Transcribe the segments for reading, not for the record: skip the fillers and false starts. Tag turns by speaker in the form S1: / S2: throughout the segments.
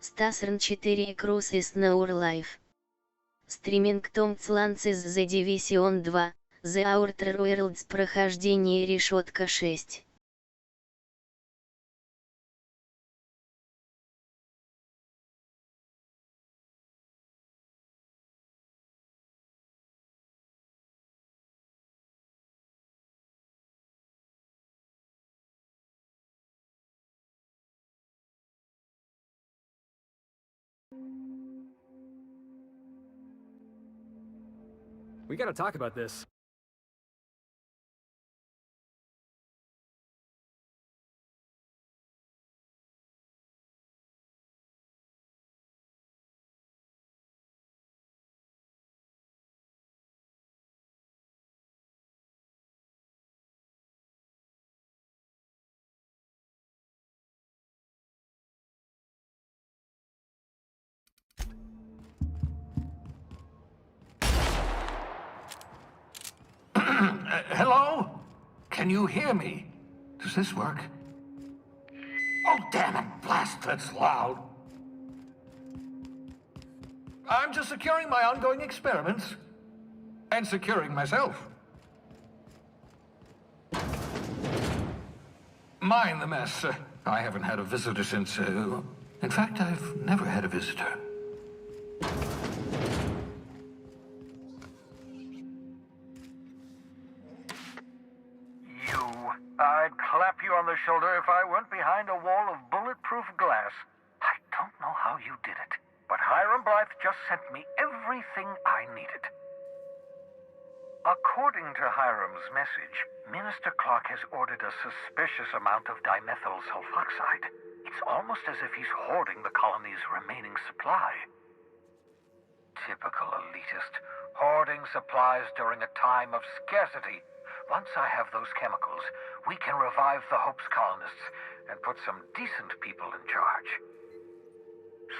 S1: Stasrn 4 Cruise is Our Life. Streaming Tom Clancy's The Division 2, The Outer Worlds Прохождение решетка 6.
S2: We gotta talk about this.
S3: Hello? Can you hear me? Does this work? Oh, damn it, blast, that's loud. I'm just securing my ongoing experiments. And securing myself. Mind the mess. I haven't had a visitor since, in fact, I've never had a visitor.
S4: I'd clap you on the shoulder if I weren't behind a wall of bulletproof glass. I don't know how you did it, but Hiram Blythe just sent me everything I needed. According to Hiram's message, Minister Clark has ordered a suspicious amount of dimethyl sulfoxide. It's almost as if he's hoarding the colony's remaining supply. Typical elitist, hoarding supplies during a time of scarcity. Once I have those chemicals, we can revive the Hope's colonists and put some decent people in charge.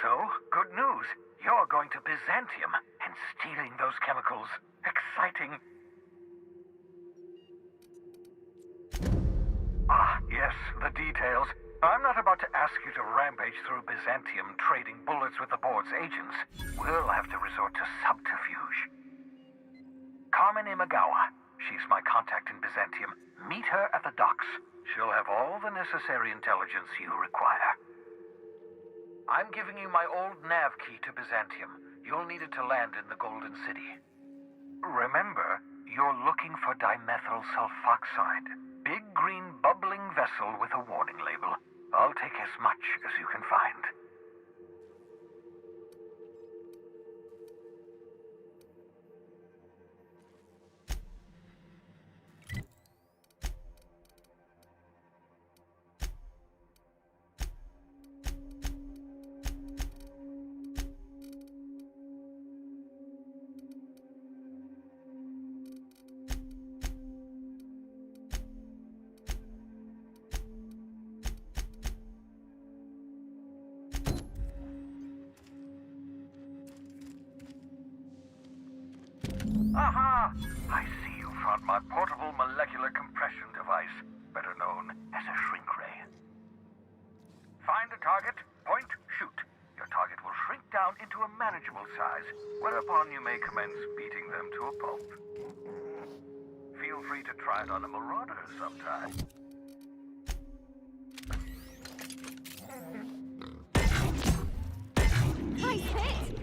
S4: So, good news. You're going to Byzantium and stealing those chemicals. Exciting. Ah, yes, the details. I'm not about to ask you to rampage through Byzantium trading bullets with the board's agents. We'll have to resort to subterfuge. Carmen Imagawa. She's my contact in Byzantium. Meet her at the docks. She'll have all the necessary intelligence you require. I'm giving you my old nav key to Byzantium. You'll need it to land in the Golden City. Remember, you're looking for dimethyl sulfoxide. Big green bubbling vessel with a warning label. I'll take as much as you can find. Aha! I see you found my portable molecular compression device, better known as a shrink ray. Find a target, point, shoot. Your target will shrink down into a manageable size, whereupon you may commence beating them to a pulp. Feel free to try it on a marauder sometime.
S5: Nice hit!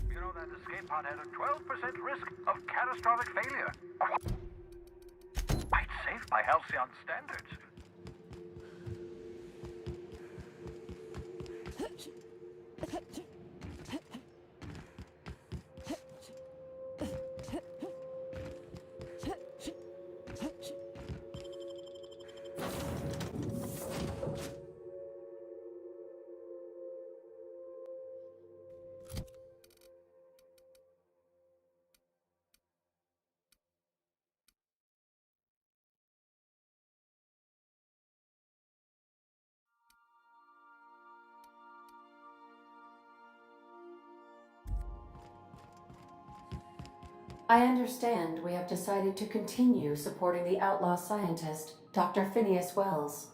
S4: You know that escape pod had a 12% risk of catastrophic failure. Quite safe by Halcyon standards.
S5: I understand we have decided to continue supporting the outlaw scientist, Dr. Phineas Wells.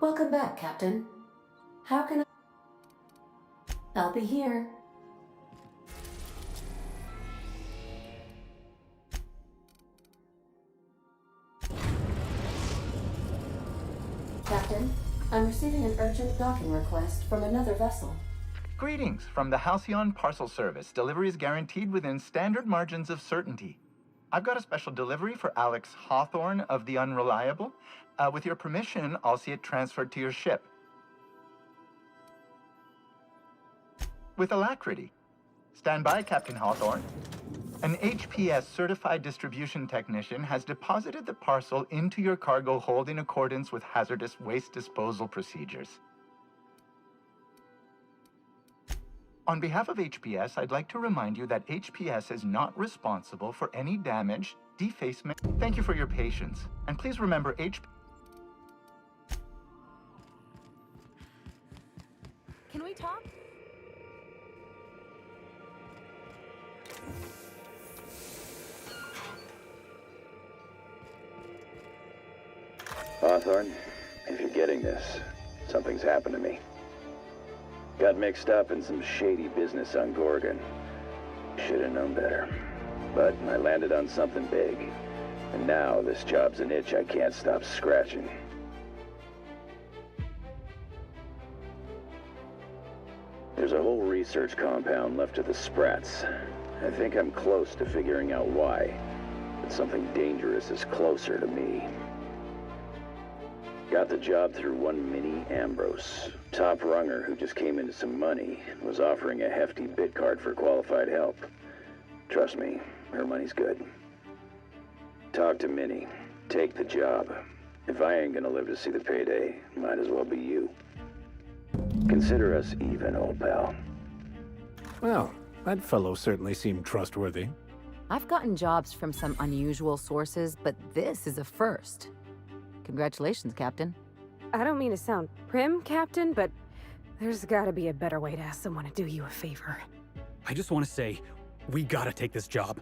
S5: Welcome back, Captain. How can I'll be here. Captain, I'm receiving an urgent docking request from another vessel.
S6: Greetings from the Halcyon Parcel Service. Delivery is guaranteed within standard margins of certainty. I've got a special delivery for Alex Hawthorne of the Unreliable. With your permission, I'll see it transferred to your ship. With alacrity. Stand by, Captain Hawthorne. An HPS certified distribution technician has deposited the parcel into your cargo hold in accordance with hazardous waste disposal procedures. On behalf of HPS, I'd like to remind you that HPS is not responsible for any damage, defacement. Thank you for your patience. And please remember
S7: Can we talk?
S8: Hawthorne, if you're getting this, something's happened to me. Got mixed up in some shady business on Gorgon. Should have known better. But I landed on something big. And now this job's an itch I can't stop scratching. There's a whole research compound left of the Sprats. I think I'm close to figuring out why. But something dangerous is closer to me. Got the job through one Minnie Ambrose. Top runger who just came into some money, was offering a hefty bid card for qualified help. Trust me, her money's good. Talk to Minnie. Take the job. If I ain't gonna live to see the payday, might as well be you. Consider us even, old pal.
S9: Well, that fellow certainly seemed trustworthy.
S7: I've gotten jobs from some unusual sources, but this is a first. Congratulations, Captain.
S10: I don't mean to sound prim, Captain, but there's gotta be a better way to ask someone to do you a favor.
S2: I just want to say, we gotta take this job.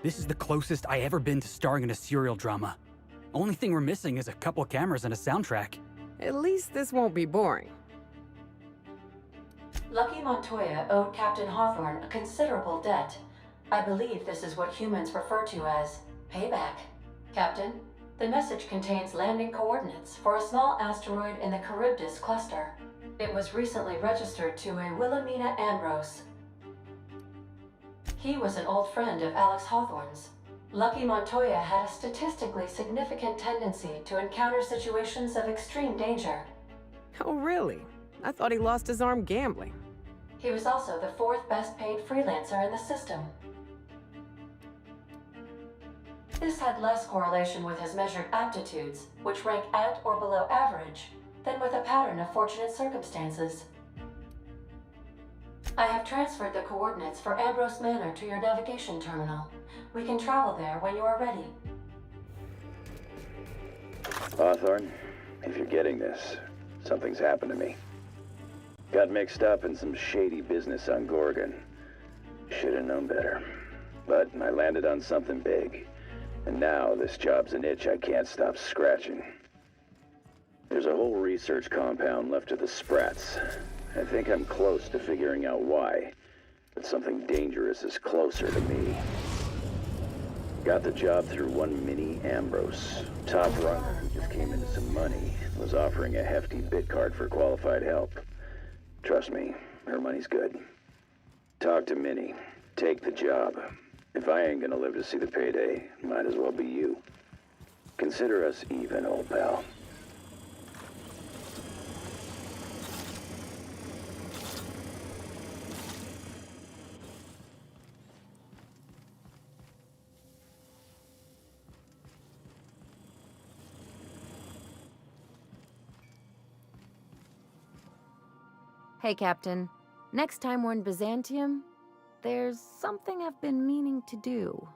S2: This is the closest I ever been to starring in a serial drama. Only thing we're missing is a couple cameras and a soundtrack.
S10: At least this won't be boring.
S5: Lucky Montoya owed Captain Hawthorne a considerable debt. I believe this is what humans refer to as payback. Captain, the message contains landing coordinates for a small asteroid in the Charybdis cluster. It was recently registered to a Wilhelmina Ambrose. He was an old friend of Alex Hawthorne's. Lucky Montoya had a statistically significant tendency to encounter situations of extreme danger.
S10: Oh, really? I thought he lost his arm gambling.
S5: He was also the fourth best paid freelancer in the system. This had less correlation with his measured aptitudes, which rank at or below average, than with a pattern of fortunate circumstances. I have transferred the coordinates for Ambrose Manor to your navigation terminal. We can travel there when you are ready.
S8: Hawthorne, if you're getting this, something's happened to me. Got mixed up in some shady business on Gorgon. Should have known better. But I landed on something big. And now this job's an itch I can't stop scratching. There's a whole research compound left of the Sprats. I think I'm close to figuring out why. But something dangerous is closer to me. Got the job through one Minnie Ambrose. Top runner who just came into some money, was offering a hefty bid card for qualified help. Trust me, her money's good. Talk to Minnie. Take the job. If I ain't gonna live to see the payday, might as well be you. Consider us even, old pal.
S7: Hey, Captain. Next time we're in Byzantium, there's something I've been meaning to do.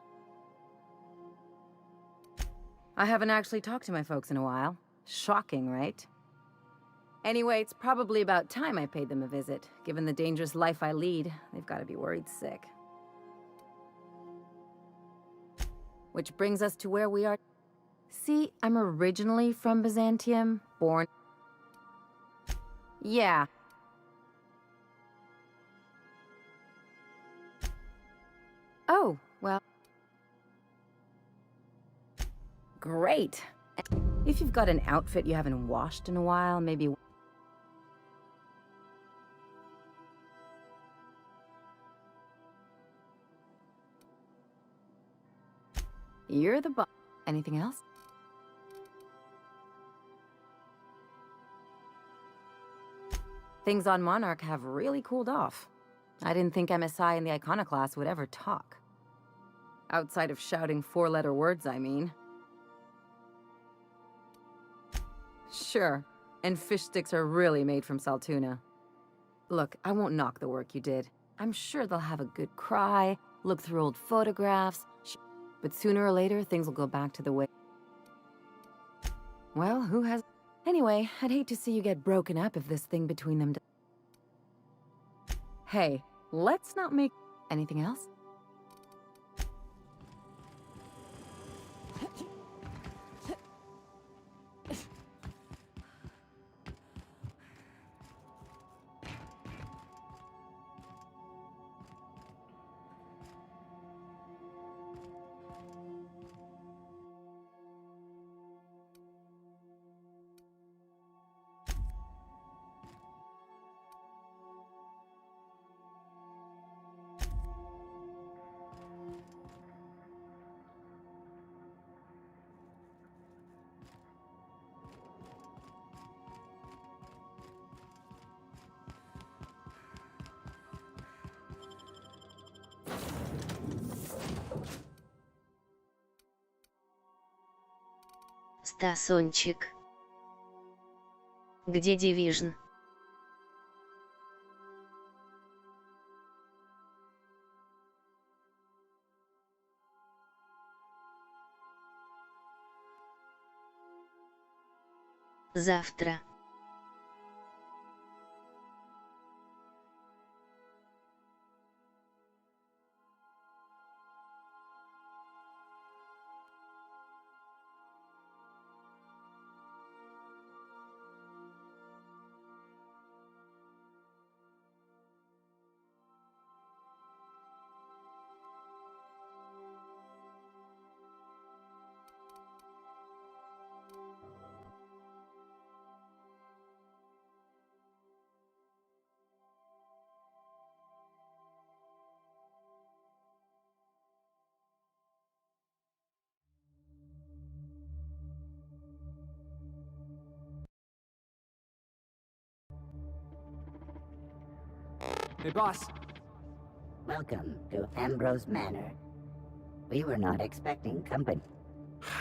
S7: I haven't actually talked to my folks in a while. Shocking, right? Anyway, it's probably about time I paid them a visit. Given the dangerous life I lead, they've got to be worried sick. Which brings us to where we are. See, I'm originally from Byzantium, born... Yeah. Oh, well... Great. If you've got an outfit you haven't washed in a while, maybe... You're the boss. Anything else? Things on Monarch have really cooled off. I didn't think MSI and the Iconoclast would ever talk. Outside of shouting four-letter words, I mean. Sure, and fish sticks are really made from Saltuna. Look, I won't knock the work you did. I'm sure they'll have a good cry, look through old photographs, but sooner or later, things will go back to the way... Well, who has... Anyway, I'd hate to see you get broken up if this thing between them... Hey, let's not make... Anything else?
S1: Стасончик. Где Division? Завтра.
S2: Hey, boss.
S11: Welcome to Ambrose Manor. We were not expecting company.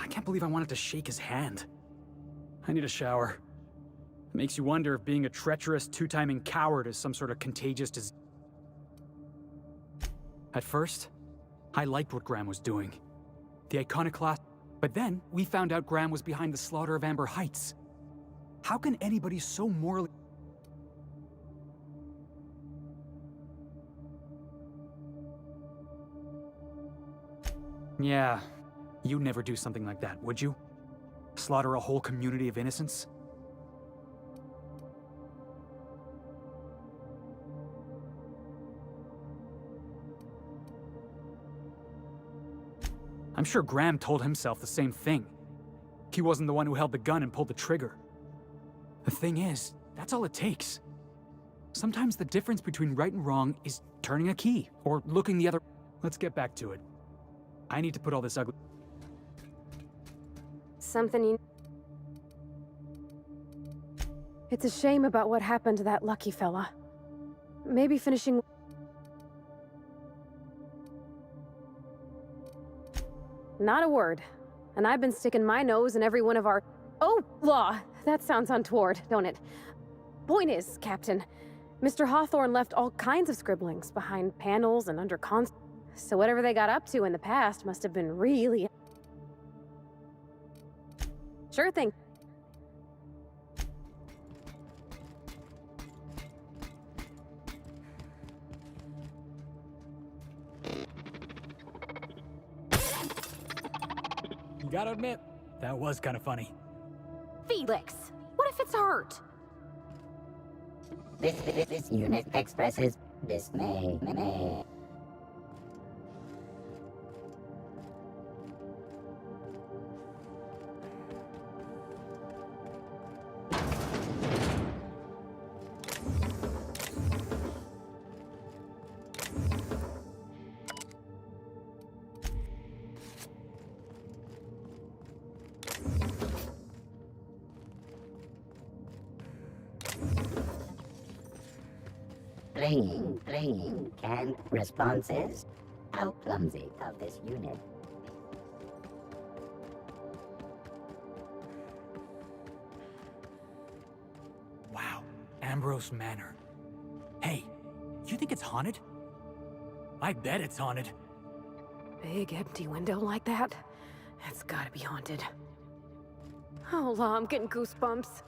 S2: I can't believe I wanted to shake his hand. I need a shower. It makes you wonder if being a treacherous, two-timing coward is some sort of contagious disease. At first, I liked what Graham was doing. The Iconoclast. But then, we found out Graham was behind the slaughter of Amber Heights. How can anybody so morally... Yeah, you'd never do something like that, would you? Slaughter a whole community of innocents? I'm sure Graham told himself the same thing. He wasn't the one who held the gun and pulled the trigger. The thing is, that's all it takes. Sometimes the difference between right and wrong is turning a key, or looking the other... Let's get back to it. I need to put all this ugly...
S10: Something you... It's a shame about what happened to that lucky fella. Maybe finishing... Not a word. And I've been sticking my nose in every one of our... Oh, law! That sounds untoward, don't it? Point is, Captain, Mr. Hawthorne left all kinds of scribblings behind panels and under cons... So whatever they got up to in the past must have been really... Sure thing.
S2: Gotta admit, that was kind of funny.
S10: Felix! What if it's hurt?
S11: This unit expresses dismay. Playing, canned responses. How clumsy of this unit.
S2: Wow, Ambrose Manor. Hey, you think it's haunted? I bet it's haunted.
S10: Big empty window like that? That's gotta be haunted. Oh, La, I'm getting goosebumps.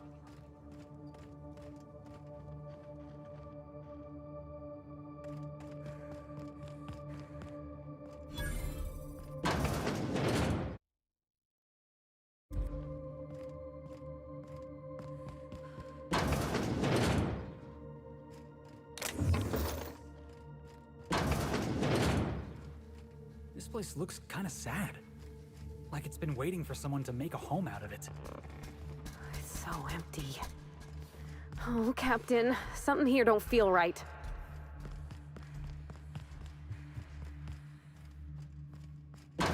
S2: This place looks kind of sad. Like it's been waiting for someone to make a home out of it.
S10: It's so empty. Oh, Captain, something here don't feel right.
S7: Is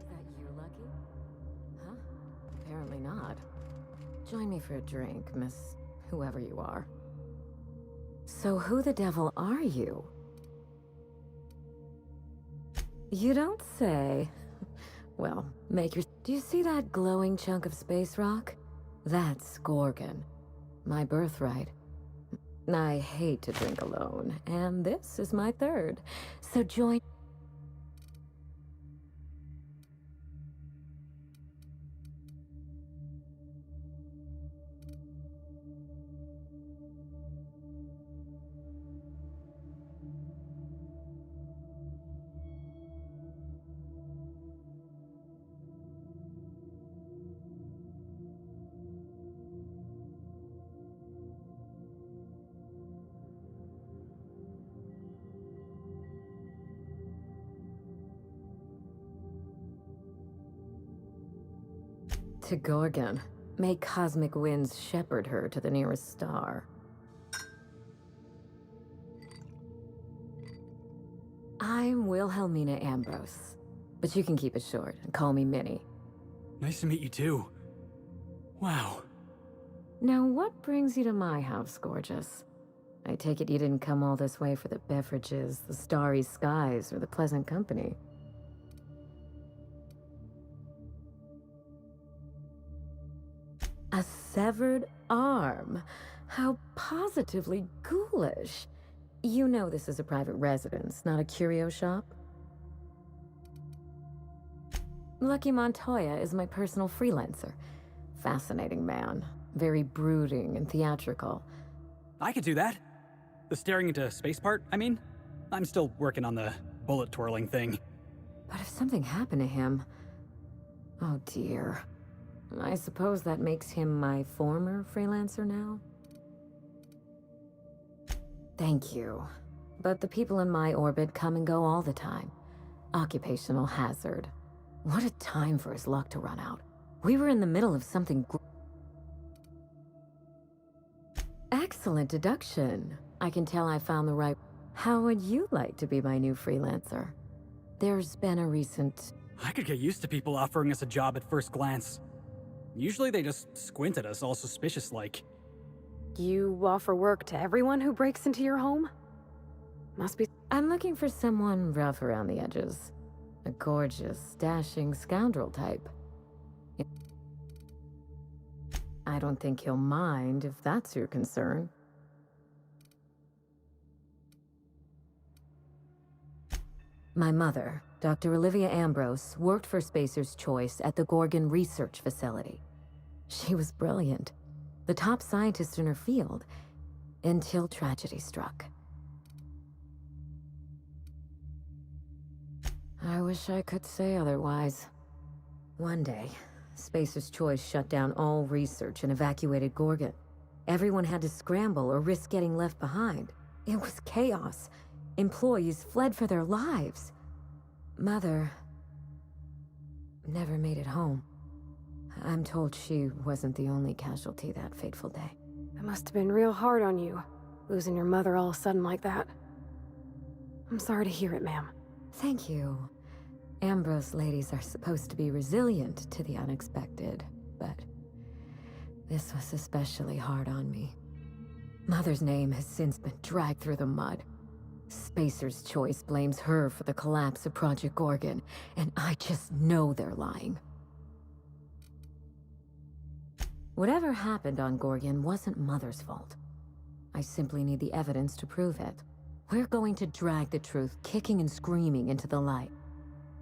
S7: that you, Lucky? Huh? Apparently not. Join me for a drink, Miss whoever you are. So who the devil are you? You don't say. Well, make your... Do you see that glowing chunk of space rock? That's Gorgon. My birthright. I hate to drink alone, and this is my third. So join... to Gorgon. May cosmic winds shepherd her to the nearest star. I'm Wilhelmina Ambrose, but you can keep it short and call me Minnie.
S2: Nice to meet you too. Wow.
S7: Now, what brings you to my house, gorgeous? I take it you didn't come all this way for the beverages, the starry skies, or the pleasant company. A severed arm? How positively ghoulish. You know this is a private residence, not a curio shop? Lucky Montoya is my personal freelancer. Fascinating man. Very brooding and theatrical.
S2: I could do that. The staring into space part, I mean. I'm still working on the bullet twirling thing.
S7: But if something happened to him... Oh dear. I suppose that makes him my former freelancer now? Thank you. But the people in my orbit come and go all the time. Occupational hazard. What a time for his luck to run out. We were in the middle of something Excellent deduction. I can tell I found the right... How would you like to be my new freelancer? There's been a recent...
S2: I could get used to people offering us a job at first glance. Usually they just squint at us all suspicious-like.
S10: You offer work to everyone who breaks into your home? Must be...
S7: I'm looking for someone rough around the edges. A gorgeous, dashing scoundrel type. I don't think he'll mind if that's your concern. My mother, Dr. Olivia Ambrose, worked for Spacer's Choice at the Gorgon Research Facility. She was brilliant, the top scientist in her field. Until tragedy struck. I wish I could say otherwise. One day, Spacer's Choice shut down all research and evacuated Gorgon. Everyone had to scramble or risk getting left behind. It was chaos. Employees fled for their lives. Mother never made it home. I'm told she wasn't the only casualty that fateful day.
S10: It must have been real hard on you, losing your mother all of a sudden like that. I'm sorry to hear it, ma'am.
S7: Thank you. Ambrose ladies are supposed to be resilient to the unexpected, but this was especially hard on me. Mother's name has since been dragged through the mud. Spacer's Choice blames her for the collapse of Project Gorgon, and I just know they're lying. Whatever happened on Gorgon wasn't Mother's fault. I simply need the evidence to prove it. We're going to drag the truth kicking and screaming into the light.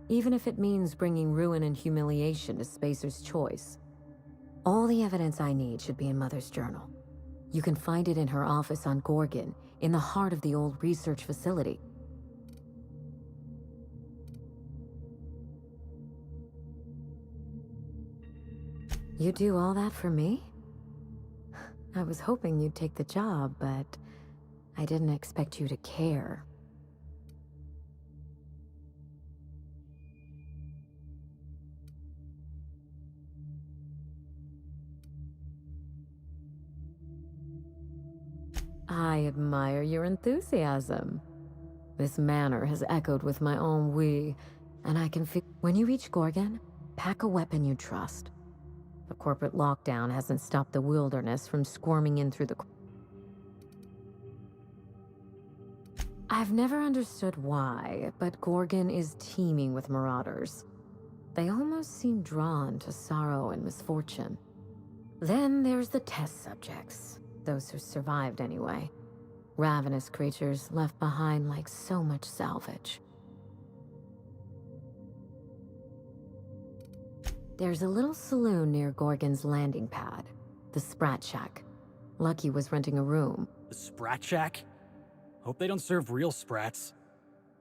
S7: Even if it means bringing ruin and humiliation to Spacer's Choice. All the evidence I need should be in Mother's journal. You can find it in her office on Gorgon, in the heart of the old research facility. You do all that for me? I was hoping you'd take the job, but I didn't expect you to care. I admire your enthusiasm. This manor has echoed with my ennui, and I can feel... When you reach Gorgon, pack a weapon you trust. The corporate lockdown hasn't stopped the wilderness from squirming in through the... I've never understood why, but Gorgon is teeming with marauders. They almost seem drawn to sorrow and misfortune. Then there's the test subjects. Those who survived anyway. Ravenous creatures left behind like so much salvage. There's a little saloon near Gorgon's landing pad. The Sprat Shack. Lucky was renting a room.
S2: The Sprat Shack? Hope they don't serve real sprats.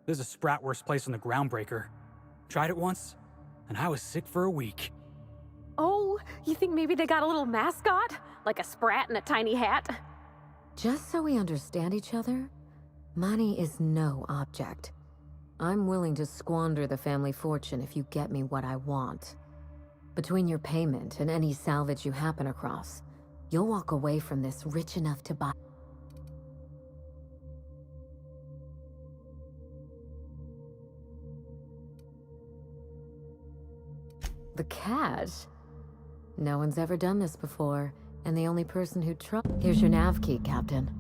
S2: There's a sprat worse place than the Groundbreaker. Tried it once, and I was sick for a week.
S10: Oh, you think maybe they got a little mascot? Like a sprat in a tiny hat?
S7: Just so we understand each other, money is no object. I'm willing to squander the family fortune if you get me what I want. Between your payment and any salvage you happen across, you'll walk away from this rich enough to buy. The cash? No one's ever done this before, and the only person who Here's your nav key, Captain.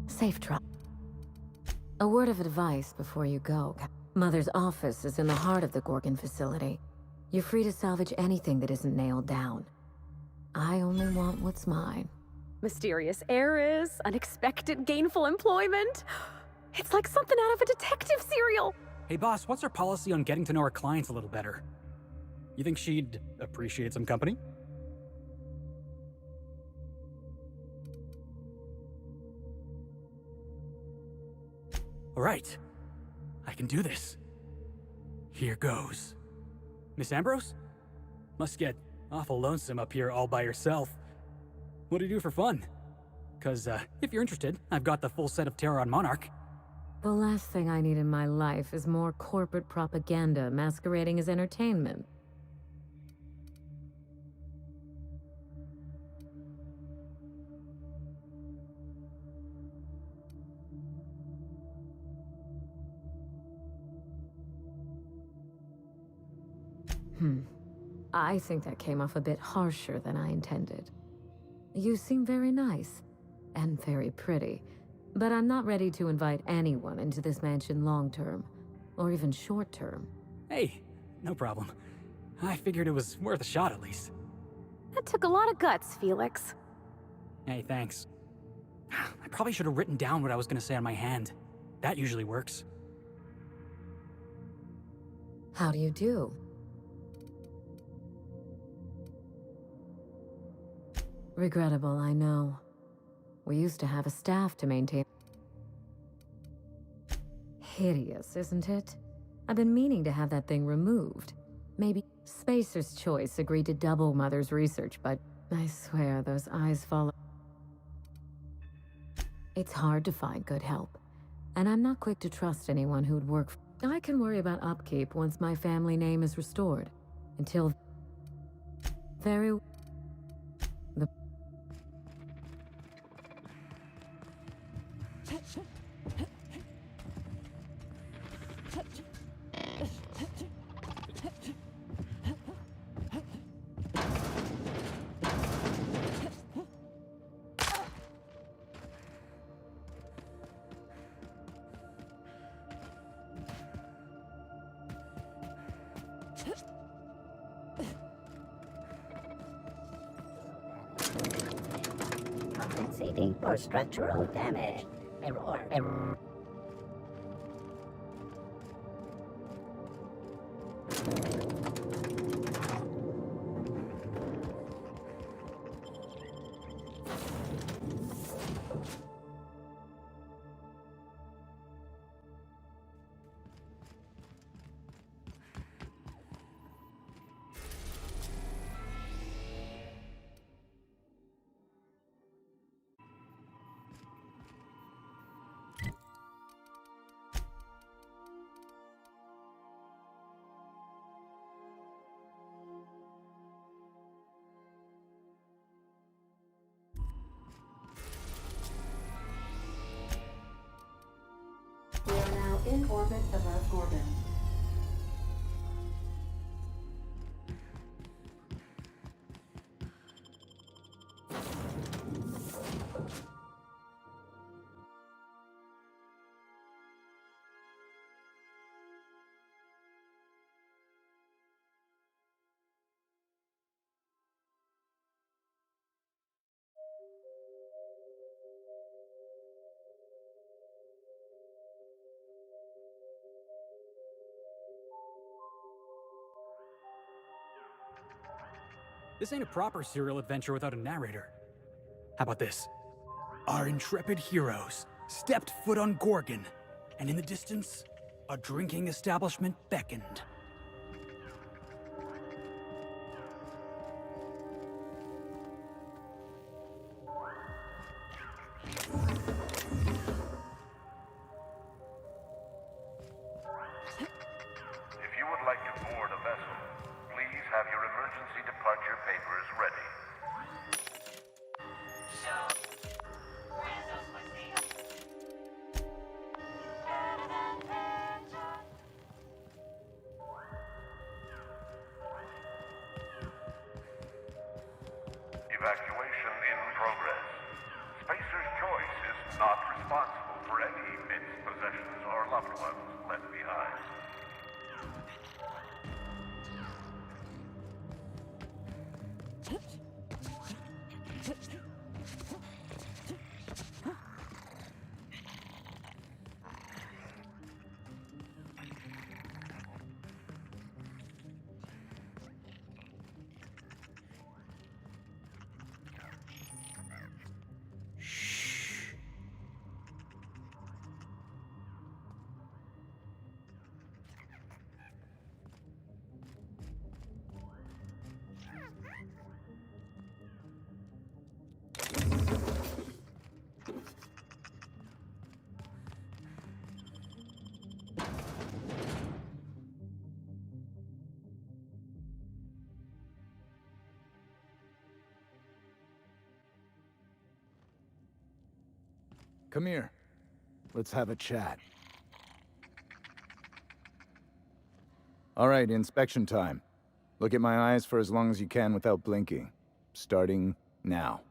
S7: Safe travel. A word of advice before you go. Mother's office is in the heart of the Gorgon facility. You're free to salvage anything that isn't nailed down. I only want what's mine.
S10: Mysterious heiress, unexpected gainful employment. It's like something out of a detective serial.
S2: Hey boss, what's our policy on getting to know our clients a little better? You think she'd appreciate some company? All right, I can do this. Here goes. Miss Ambrose? Must get awful lonesome up here all by yourself. What do you do for fun? 'Cause if you're interested, I've got the full set of Terror on Monarch.
S7: The last thing I need in my life is more corporate propaganda masquerading as entertainment. I think that came off a bit harsher than I intended. You seem very nice, and very pretty, but I'm not ready to invite anyone into this mansion long-term, or even short-term.
S2: Hey, no problem. I figured it was worth a shot at least.
S10: That took a lot of guts, Felix.
S2: Hey, thanks. I probably should have written down what I was gonna say on my hand. That usually works.
S7: How do you do? Regrettable, I know. We used to have a staff to maintain. Hideous, isn't it? I've been meaning to have that thing removed. Maybe Spacer's Choice agreed to double Mother's research, but I swear those eyes follow. It's hard to find good help, and I'm not quick to trust anyone who'd work. I can worry about upkeep once my family name is restored. Until very. The
S11: Compensating for structural damage. Error.
S5: We are now in orbit above Gorgon.
S2: This ain't a proper serial adventure without a narrator. How about this? Our intrepid heroes stepped foot on Gorgon, and in the distance, a drinking establishment beckoned.
S4: If you would like to board a vessel, please have your emergency departure papers ready. Evacuation in progress. Spacer's Choice is not responsible for any MIT's possessions or loved ones left behind.
S9: Come here. Let's have a chat. All right, inspection time. Look at my eyes for as long as you can without blinking. Starting now.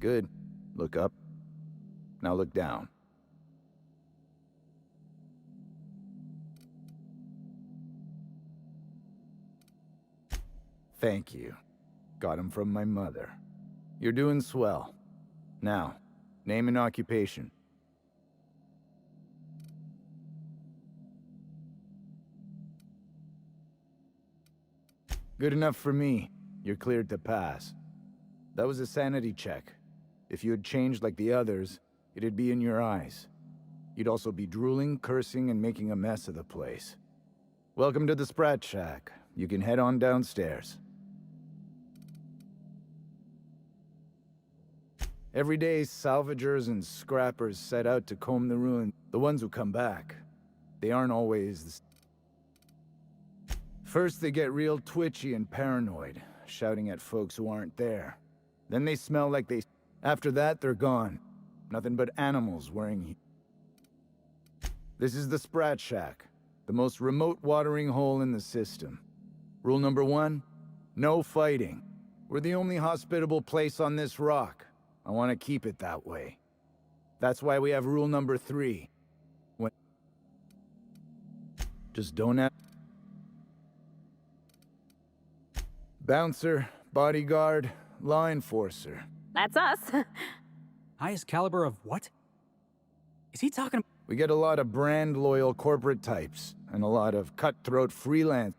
S9: Good. Look up. Now look down. Thank you. Got him from my mother. You're doing swell. Now, name and occupation. Good enough for me. You're cleared to pass. That was a sanity check. If you had changed like the others, it'd be in your eyes. You'd also be drooling, cursing, and making a mess of the place. Welcome to the Sprat Shack. You can head on downstairs. Every day, salvagers and scrappers set out to comb the ruins. The ones who come back, they aren't always the First, they get real twitchy and paranoid, shouting at folks who aren't there. Then they smell like they... After that, they're gone. Nothing but animals wearing... This is the Sprat Shack, the most remote watering hole in the system. Rule number 1, no fighting. We're the only hospitable place on this rock. I want to keep it that way. That's why we have rule number 3. Just don't have... Bouncer, bodyguard, law enforcer.
S10: That's us.
S2: Highest caliber of what? Is he talking?
S9: We get a lot of brand-loyal corporate types, and a lot of cutthroat freelance.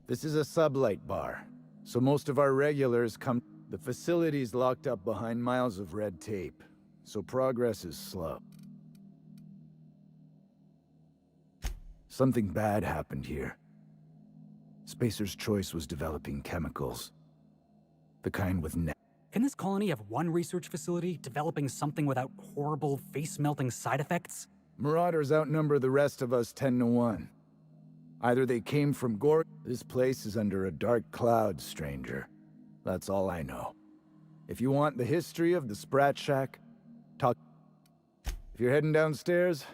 S9: This is a sublight bar, so most of our regulars come... The facility's locked up behind miles of red tape, so progress is slow. Something bad happened here. Spacer's Choice was developing chemicals. The kind with
S2: Can this colony have one research facility developing something without horrible, face-melting side effects?
S9: Marauders outnumber the rest of us 10 to 1. Either they came from Gorg... This place is under a dark cloud, stranger. That's all I know. If you want the history of the Sprat Shack, talk... If you're heading downstairs...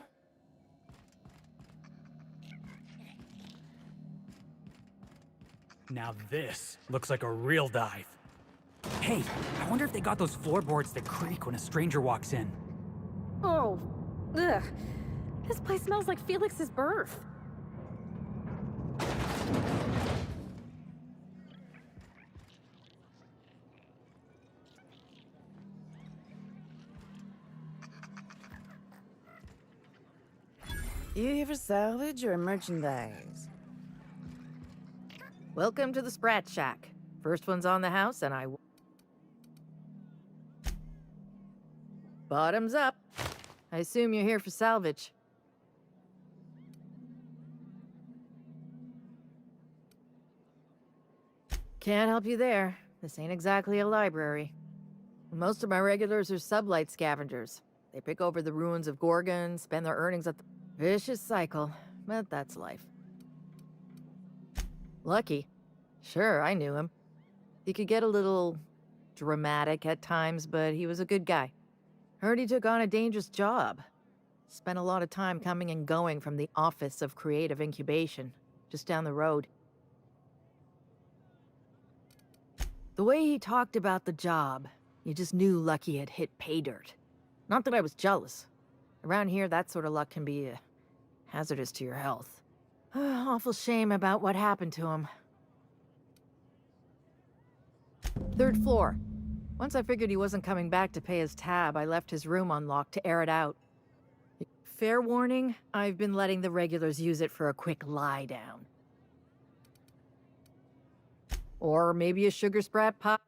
S2: Now this looks like a real dive. Hey, I wonder if they got those floorboards that creak when a stranger walks in.
S10: Oh, ugh. This place smells like Felix's birth.
S12: You here for salvage or merchandise? Welcome to the Sprat Shack. First one's on the house, and I... Bottoms up. I assume you're here for salvage. Can't help you there. This ain't exactly a library. Most of my regulars are sublight scavengers. They pick over the ruins of Gorgon, spend their earnings at the... Vicious cycle, but that's life. Lucky. Sure, I knew him. He could get a little dramatic at times, but he was a good guy. Heard he took on a dangerous job. Spent a lot of time coming and going from the Office of Creative Incubation, just down the road. The way he talked about the job, you just knew Lucky had hit pay dirt. Not that I was jealous. Around here, that sort of luck can be hazardous to your health. Awful shame about what happened to him. 3rd floor. Once I figured he wasn't coming back to pay his tab, I left his room unlocked to air it out. Fair warning, I've been letting the regulars use it for a quick lie down. Or maybe a sugar sprat pop.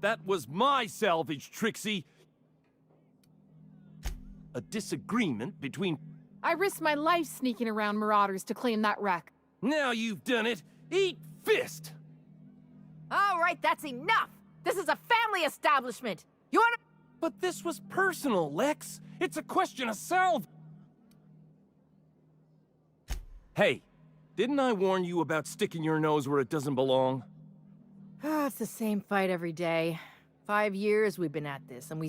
S13: That was my salvage, Trixie! A disagreement between...
S14: I risked my life sneaking around Marauders to claim that wreck.
S13: Now you've done it! Eat fist!
S12: All right, that's enough! This is a family establishment! You wanna...
S13: But this was personal, Lex! It's a question of salve... Hey, didn't I warn you about sticking your nose where it doesn't belong?
S12: It's the same fight every day. 5 years we've been at this, and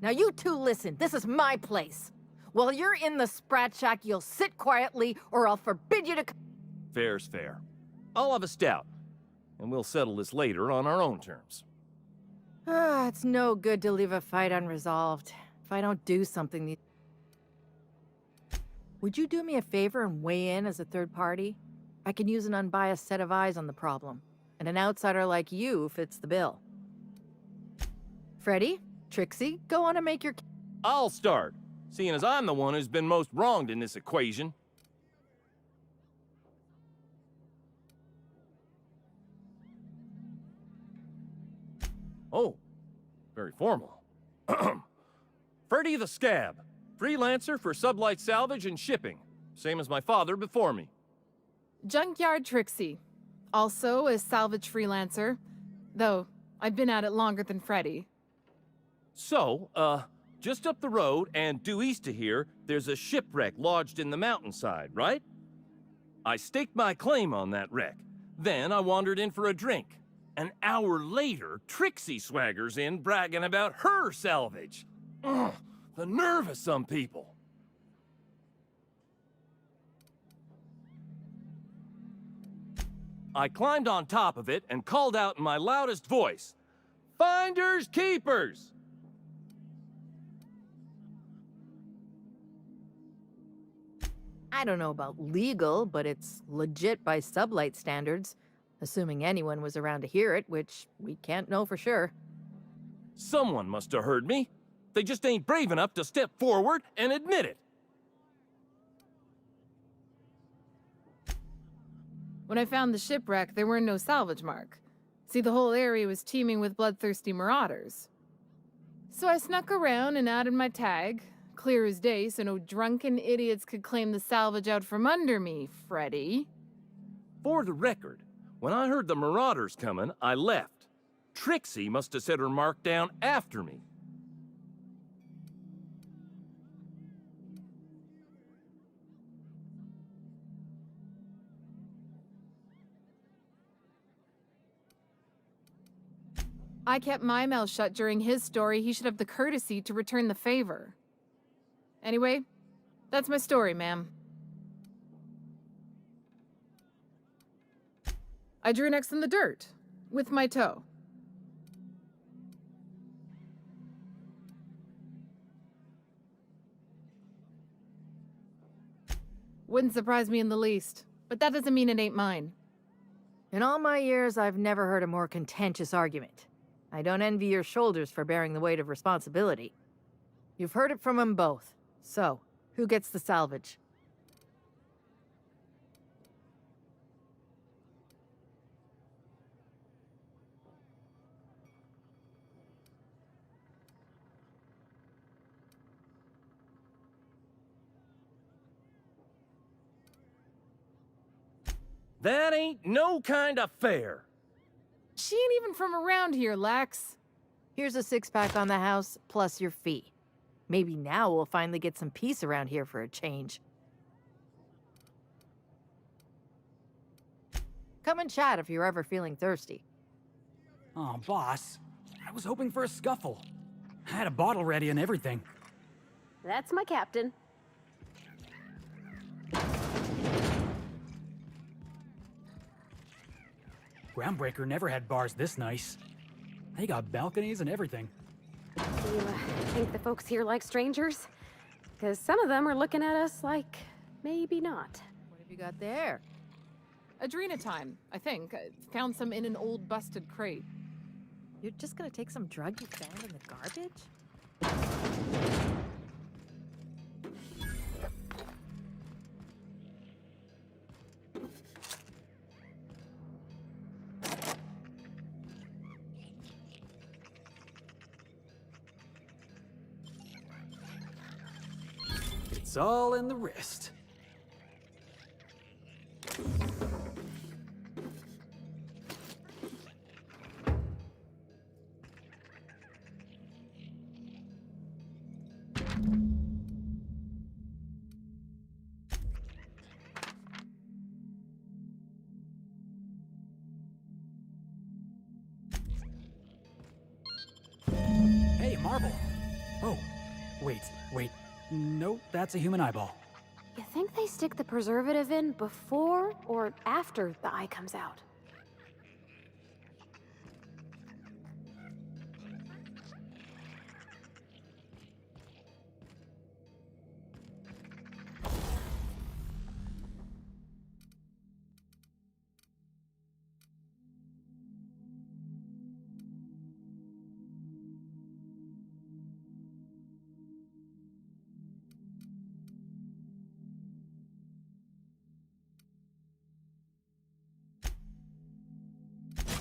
S12: Now you two listen, this is my place. While you're in the Sprat Shack, you'll sit quietly, or I'll forbid you to...
S13: Fair's fair. I'll have a stout, and we'll settle this later on our own terms.
S12: It's no good to leave a fight unresolved. If I don't do something... Would you do me a favor and weigh in as a third party? I can use an unbiased set of eyes on the problem, and an outsider like you fits the bill. Freddy, Trixie, go on and make your...
S13: I'll start, seeing as I'm the one who's been most wronged in this equation. Oh, very formal. Freddy the Scab, freelancer for sublight salvage and shipping, same as my father before me.
S14: Junkyard Trixie, also a salvage freelancer, though I've been at it longer than Freddy.
S13: So, just up the road and due east of here, there's a shipwreck lodged in the mountainside, right? I staked my claim on that wreck. Then I wandered in for a drink. An hour later, Trixie swaggers in bragging about her salvage. Ugh, the nerve of some people. I climbed on top of it and called out in my loudest voice, "Finders keepers!"
S12: I don't know about legal, but it's legit by sublight standards. Assuming anyone was around to hear it, which we can't know for sure.
S13: Someone must have heard me. They just ain't brave enough to step forward and admit it.
S14: When I found the shipwreck, there were no salvage mark. See, the whole area was teeming with bloodthirsty marauders. So I snuck around and added my tag, clear as day so no drunken idiots could claim the salvage out from under me, Freddy.
S13: For the record, when I heard the marauders coming, I left. Trixie must have set her mark down after me.
S14: I kept my mouth shut during his story. He should have the courtesy to return the favor. Anyway, that's my story, ma'am. I drew an X in the dirt, with my toe. Wouldn't surprise me in the least, but that doesn't mean it ain't mine.
S12: In all my years, I've never heard a more contentious argument. I don't envy your shoulders for bearing the weight of responsibility. You've heard it from them both. So, who gets the salvage?
S13: That ain't no kind of fair.
S14: She ain't even from around here, Lex.
S12: Here's a 6-pack on the house, plus your fee. Maybe now we'll finally get some peace around here for a change. Come and chat if you're ever feeling thirsty.
S2: Oh, boss. I was hoping for a scuffle. I had a bottle ready and everything.
S10: That's my captain.
S2: Groundbreaker never had bars this nice. They got balconies and everything.
S10: Do you think the folks here like strangers? Because some of them are looking at us like, maybe not.
S12: What have you got there?
S14: Adrenatime, I think. I found some in an old busted crate.
S12: You're just gonna take some drug you found in the garbage?
S2: It's all in the wrist. Hey, marble. Oh, wait. No, that's a human eyeball.
S10: You think they stick the preservative in before or after the eye comes out?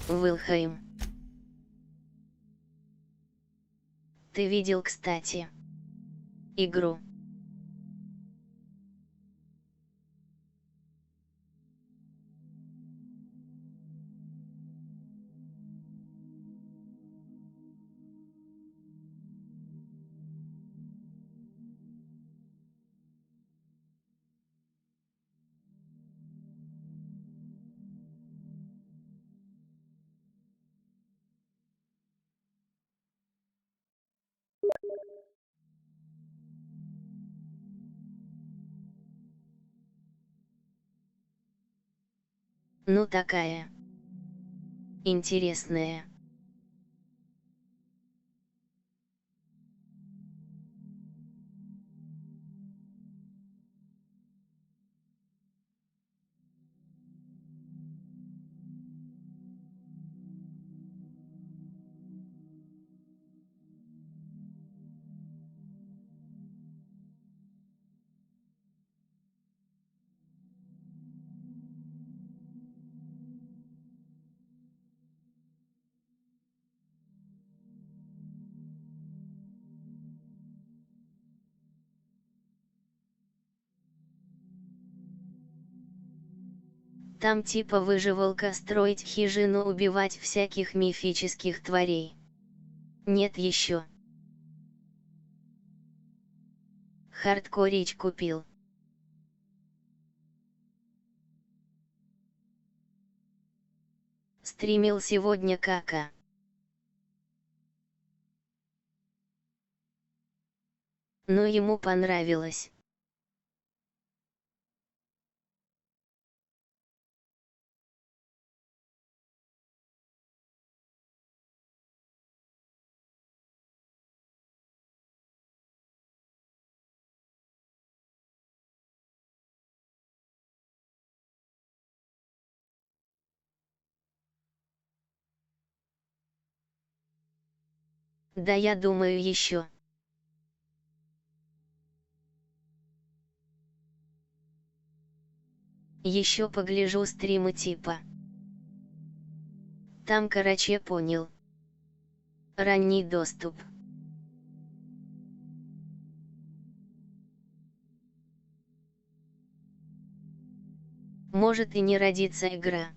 S1: Вилхейм. Ты видел, кстати, игру? Ну такая. Интересная. Там типа выживалка, строить хижину, убивать всяких мифических тварей. Нет еще. Хардкорич купил. Стримил сегодня кака. Но ему понравилось. Да я думаю еще. Еще погляжу стримы типа. Там короче понял. Ранний доступ. Может и не родится игра.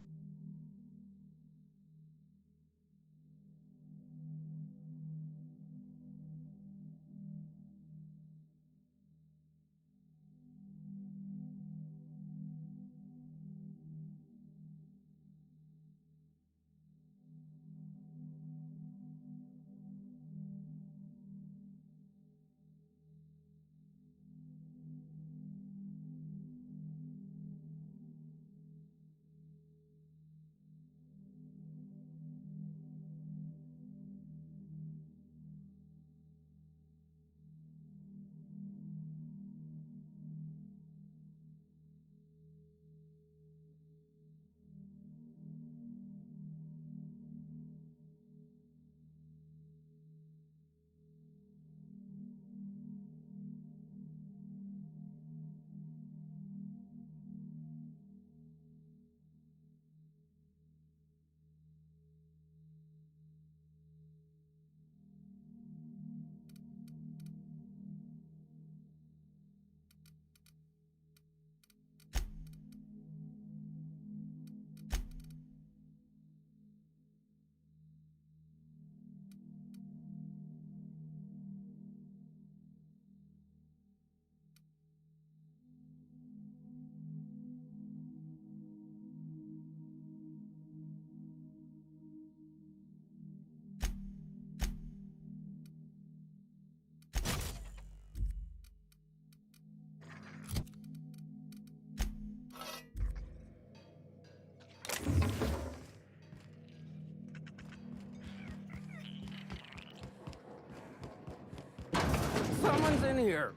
S15: Someone's in here.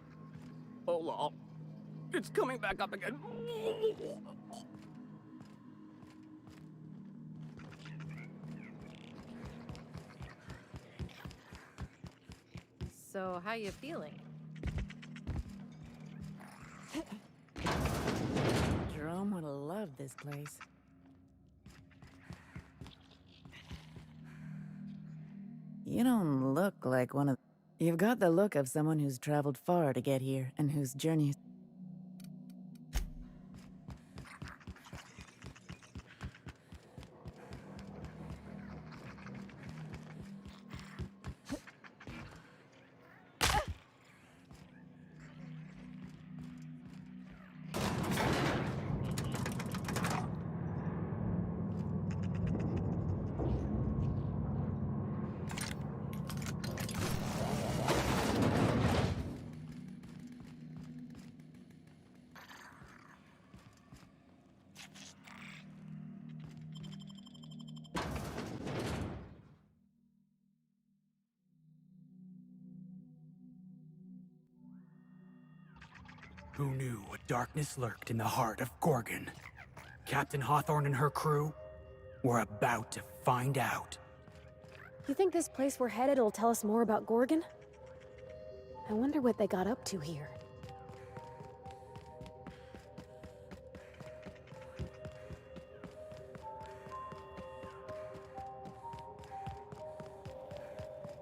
S15: Oh, lol. It's coming back up again.
S12: So, how you feeling?
S16: Jerome would have loved this place. You don't look like one of... You've got the look of someone who's traveled far to get here, and whose journey...
S2: Who knew what darkness lurked in the heart of Gorgon? Captain Hawthorne and her crew? We're about to find out.
S10: You think this place we're headed will tell us more about Gorgon? I wonder what they got up to here.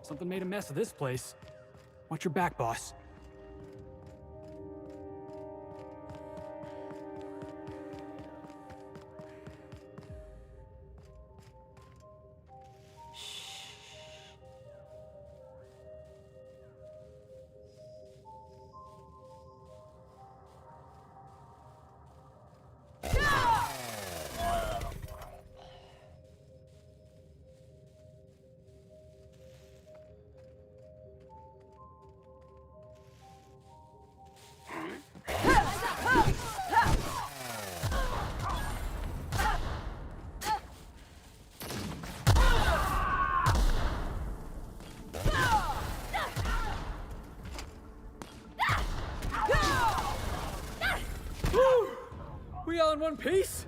S2: Something made a mess of this place. Watch your back, boss. We all in one piece?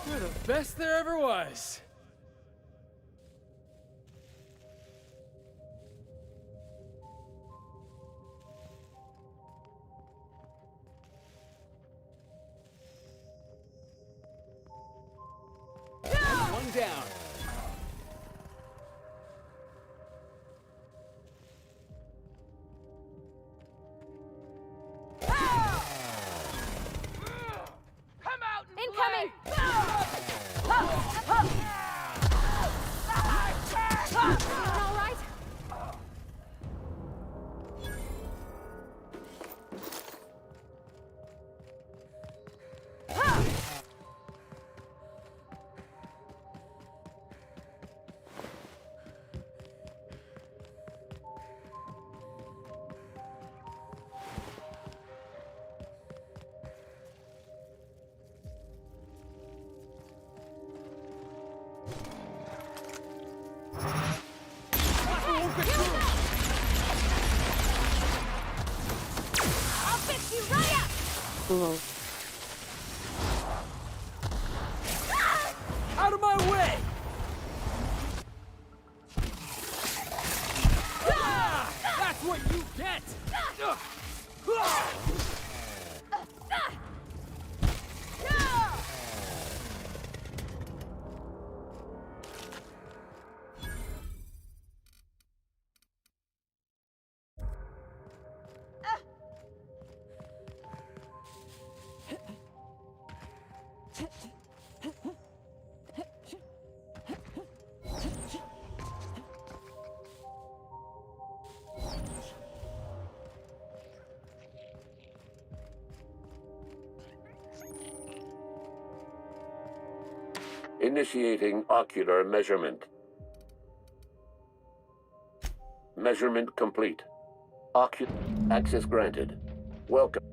S2: You're the best there ever was. One down.
S10: Whoa.
S15: Out of my way! Ah! That's what you get!
S17: Initiating ocular measurement. Measurement complete. Access granted. Welcome.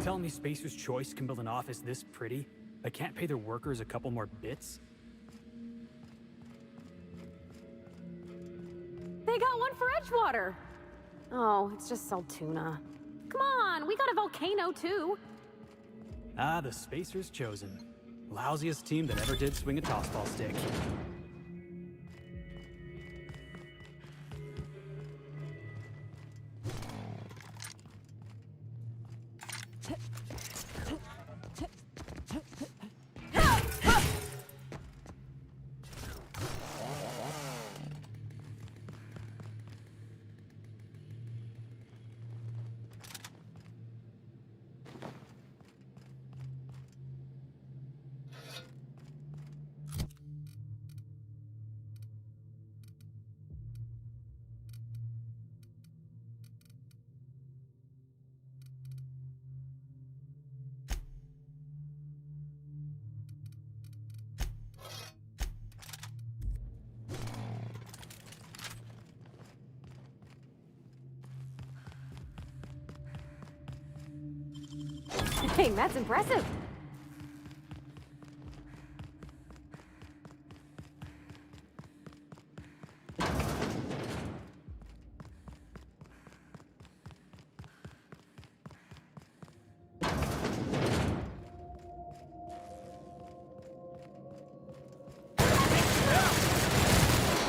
S2: Telling me Spacer's Choice can build an office this pretty, but can't pay their workers a couple more bits?
S10: They got one for Edgewater! Oh, it's just Saltuna. Come on, we got a volcano too.
S2: Ah, the Spacer's chosen. Lousiest team that ever did swing a tossball stick.
S10: Dang, that's impressive.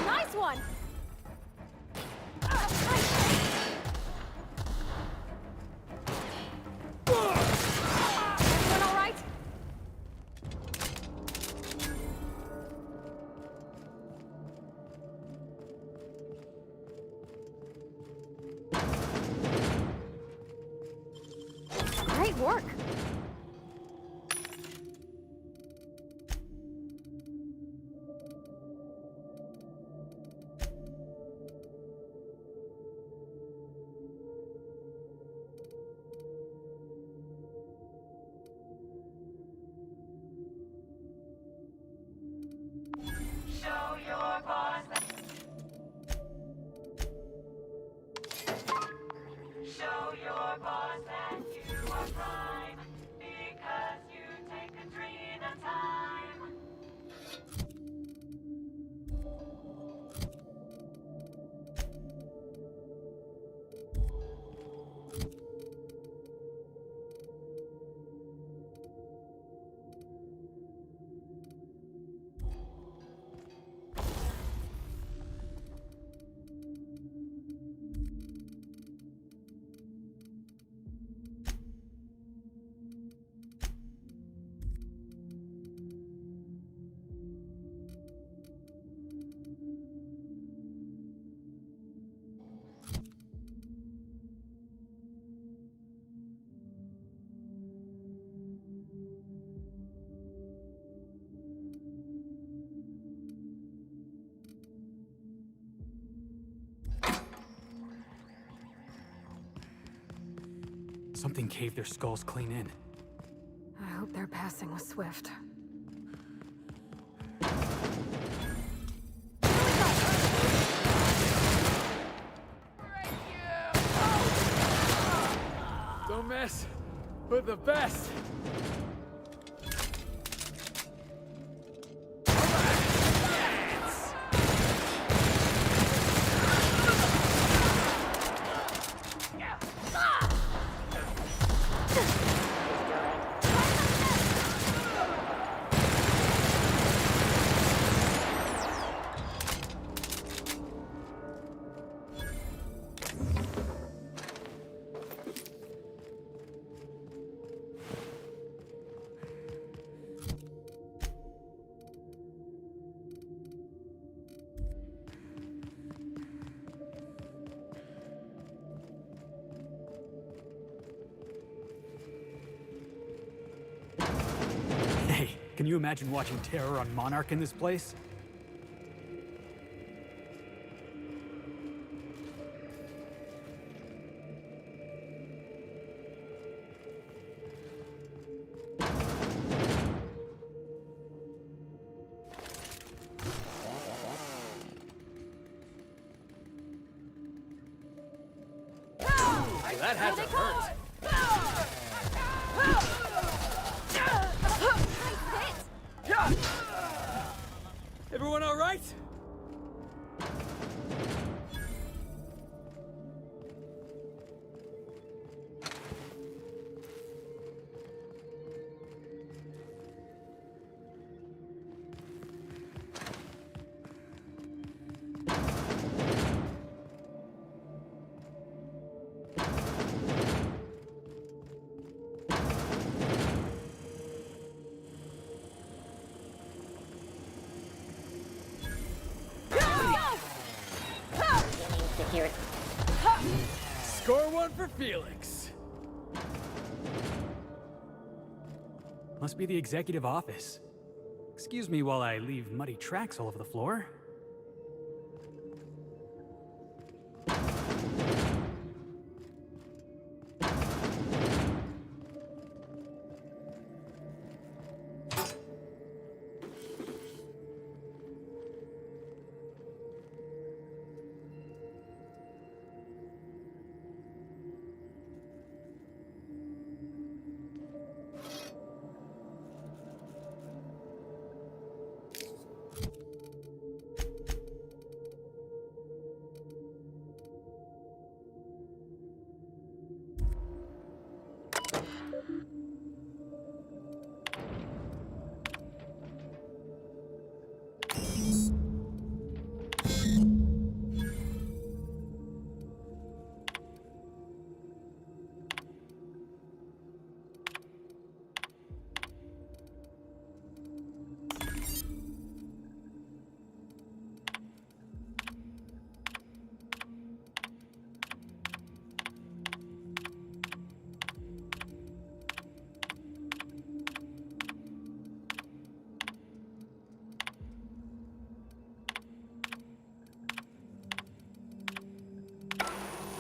S10: Nice one. Everyone all right? Great work.
S18: show your boss that you are prime, because you take Katrina time.
S2: Something caved their skulls clean in.
S10: I hope their passing was swift.
S2: Don't mess with the best. Hey, can you imagine watching Terror on Monarch in this place? That had to hurt. Everyone all right? Score one for Felix. Must be the executive office. Excuse me while I leave muddy tracks all over the floor.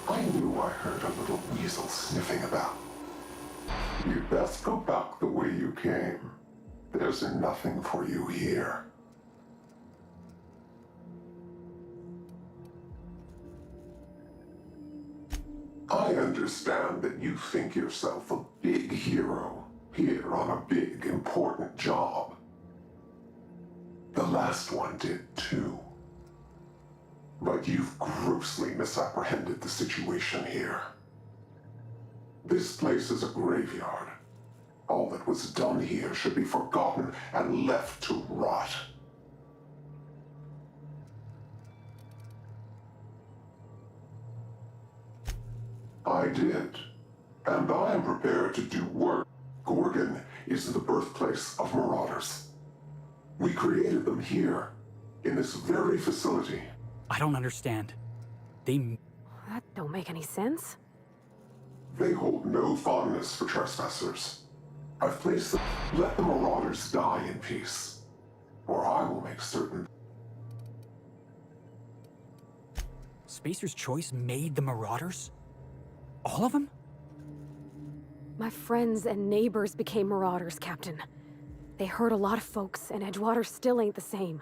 S19: I knew I heard a little weasel sniffing about. You'd best go back the way you came. There's nothing for you here. I understand that you think yourself a big hero here on a big, important job. The last one did too. But you've grossly misapprehended the situation here. This place is a graveyard. All that was done here should be forgotten and left to rot. I did, and I am prepared to do work. Gorgon is the birthplace of marauders. We created them here, in this very facility.
S2: I don't understand.
S10: That don't make any sense.
S19: They hold no fondness for trespassers. I've placed them. Let the marauders die in peace, or I will make certain.
S2: Spacer's Choice made the Marauders? All of them?
S10: My friends and neighbors became marauders, Captain. They hurt a lot of folks, and Edgewater still ain't the same.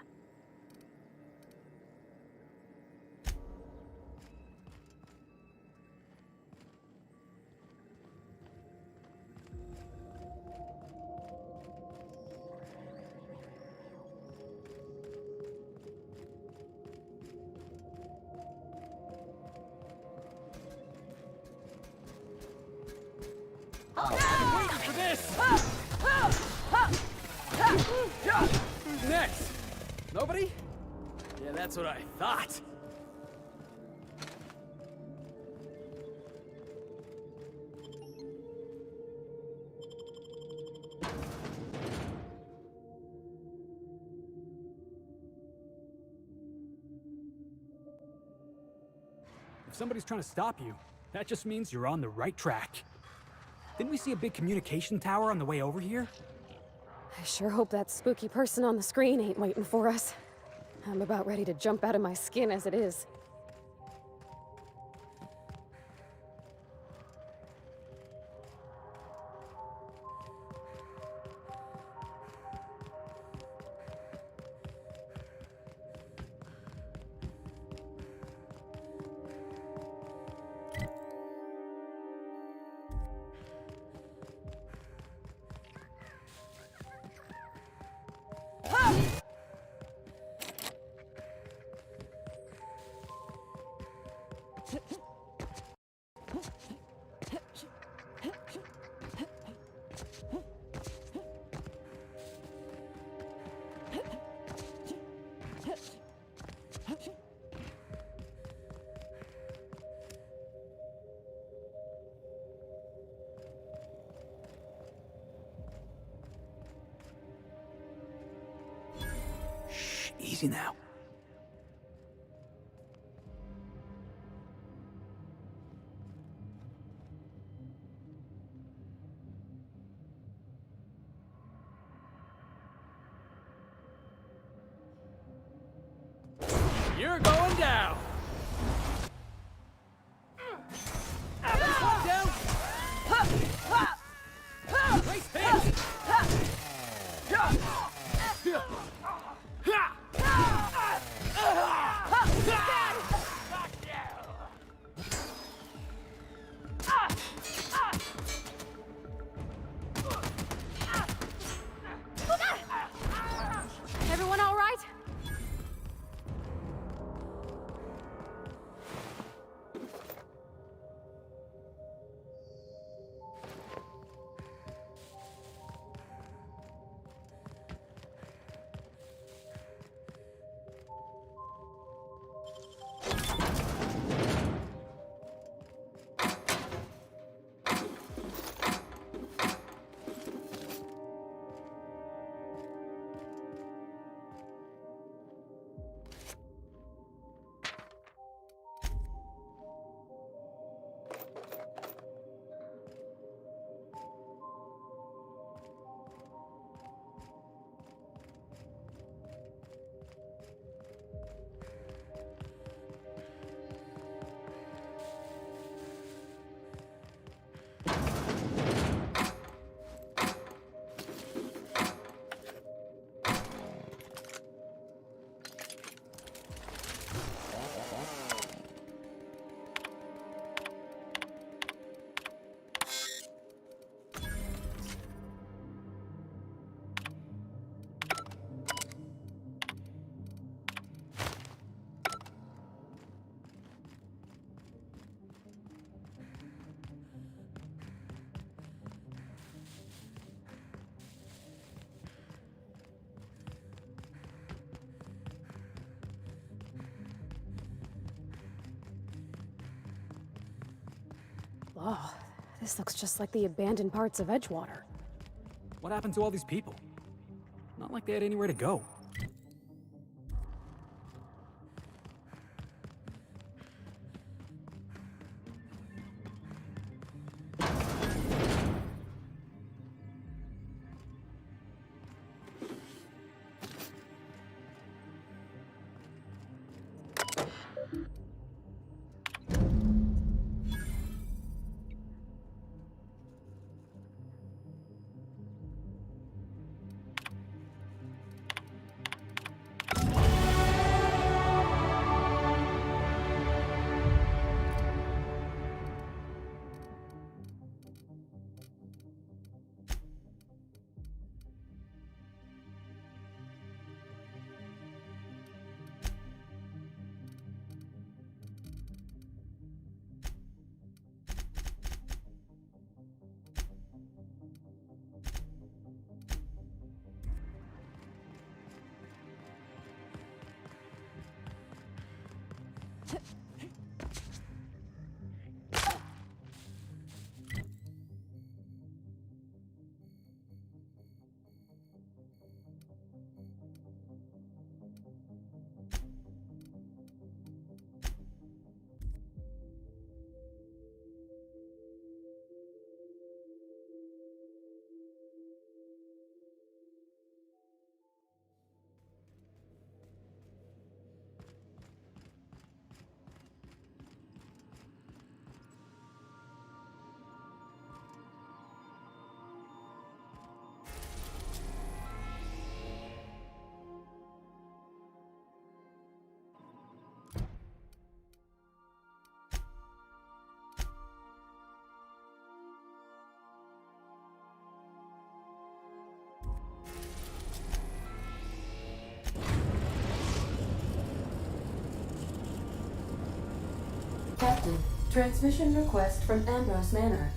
S15: For this! Who's next? Nobody? Yeah, that's what I thought.
S2: If somebody's trying to stop you, that just means you're on the right track. Didn't we see a big communication tower on the way over here?
S10: I sure hope that spooky person on the screen ain't waiting for us. I'm about ready to jump out of my skin as it is.
S2: Easy now.
S15: You're going down! Down! Nice hit!
S10: Oh, this looks just like the abandoned parts of Edgewater.
S2: What happened to all these people? Not like they had anywhere to go.
S5: Captain, transmission request from Ambrose Manor.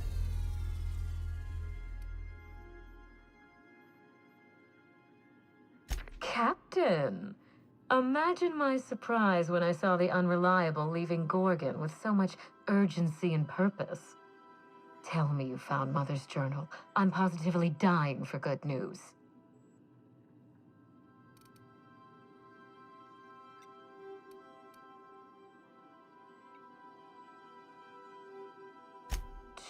S20: Captain! Imagine my surprise when I saw the Unreliable leaving Gorgon with so much urgency and purpose. Tell me you found Mother's journal. I'm positively dying for good news.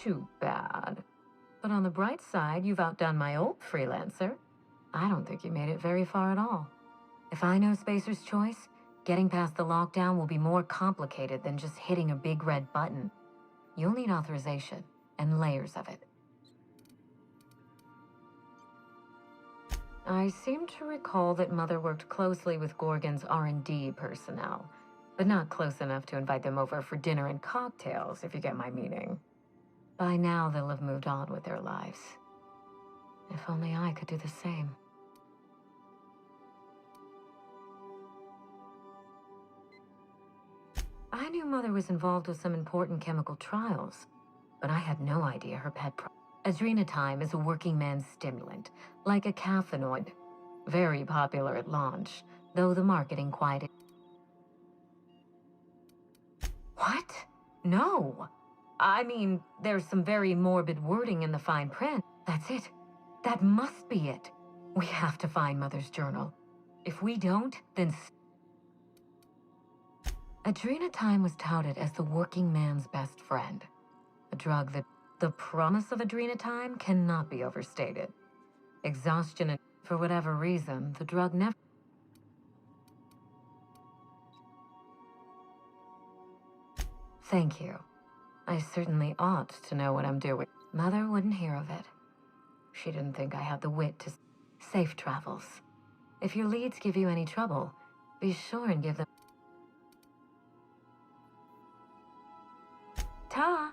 S20: Too bad. But on the bright side, you've outdone my old freelancer. I don't think you made it very far at all. If I know Spacer's Choice, getting past the lockdown will be more complicated than just hitting a big red button. You'll need authorization, and layers of it. I seem to recall that Mother worked closely with Gorgon's R&D personnel, but not close enough to invite them over for dinner and cocktails, if you get my meaning. By now, they'll have moved on with their lives. If only I could do the same. I knew Mother was involved with some important chemical trials, but I had no idea her pet Adrenatime is a working man's stimulant, like a caffeinoid. Very popular at launch, though the marketing quite... What? No! I mean, there's some very morbid wording in the fine print. That's it. That must be it. We have to find Mother's journal. If we don't, then... Adrenatime was touted as the working man's best friend. A drug that... The promise of Adrenatime cannot be overstated. Exhaustion and... For whatever reason, the drug never... Thank you. I certainly ought to know what I'm doing. Mother wouldn't hear of it. She didn't think I had the wit to... Safe travels. If your leads give you any trouble, be sure and give them... Ta!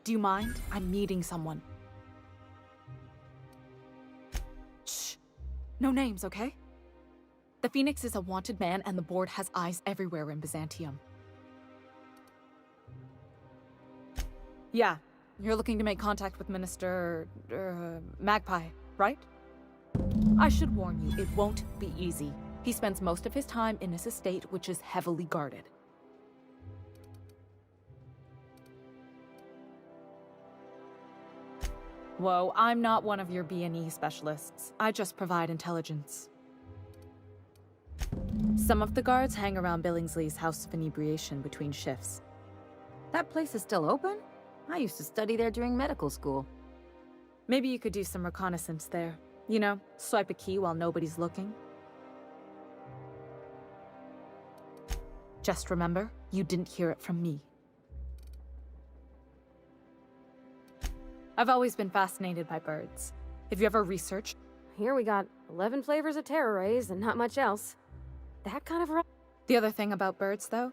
S21: Do you mind? I'm meeting someone. Shh. No names, okay? The Phoenix is a wanted man, and the board has eyes everywhere in Byzantium. Yeah, you're looking to make contact with Minister... Magpie, right? I should warn you, it won't be easy. He spends most of his time in his estate, which is heavily guarded. Whoa, I'm not one of your B&E specialists. I just provide intelligence. Some of the guards hang around Billingsley's House of Inebriation between shifts.
S7: That place is still open? I used to study there during medical school.
S21: Maybe you could do some reconnaissance there. You know, swipe a key while nobody's looking. Just remember, you didn't hear it from me. I've always been fascinated by birds. Have you ever researched?
S10: Here we got 11 flavors of terror rays and not much else. That kind of...
S21: The other thing about birds, though?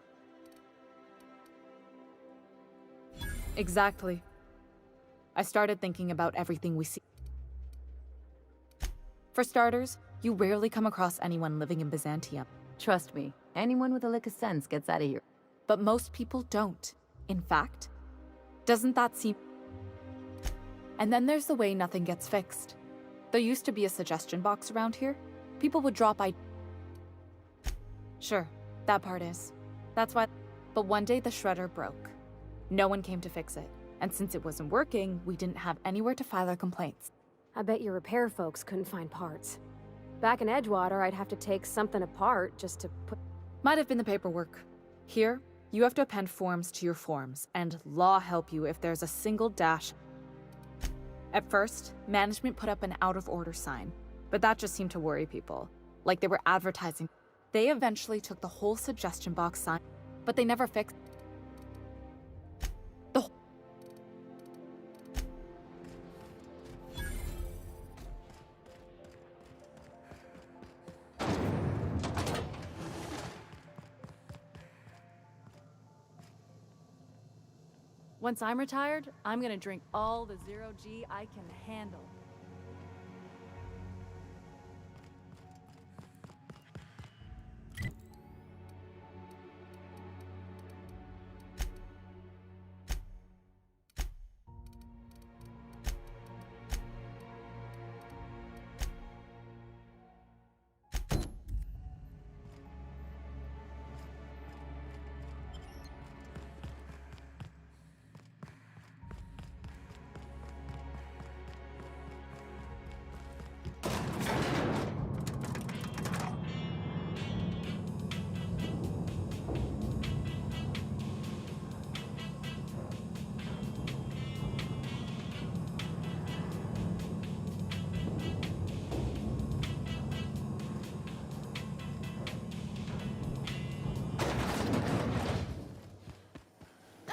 S21: Exactly. I started thinking about everything we see. For starters, you rarely come across anyone living in Byzantium.
S7: Trust me, anyone with a lick of sense gets out of here.
S21: But most people don't. In fact, doesn't that seem... And then there's the way nothing gets fixed. There used to be a suggestion box around here. People would drop by... Sure, that part is. That's why... But one day the shredder broke. No one came to fix it. And since it wasn't working, we didn't have anywhere to file our complaints.
S10: I bet your repair folks couldn't find parts. Back in Edgewater, I'd have to take something apart just to put...
S21: Might have been the paperwork. Here, you have to append forms to your forms, and law help you if there's a single dash. At first, management put up an out-of-order sign, but that just seemed to worry people, like they were advertising. They eventually took the whole suggestion box sign, but they never fixed the whole...
S22: Once I'm retired, I'm gonna drink all the zero-G I can handle.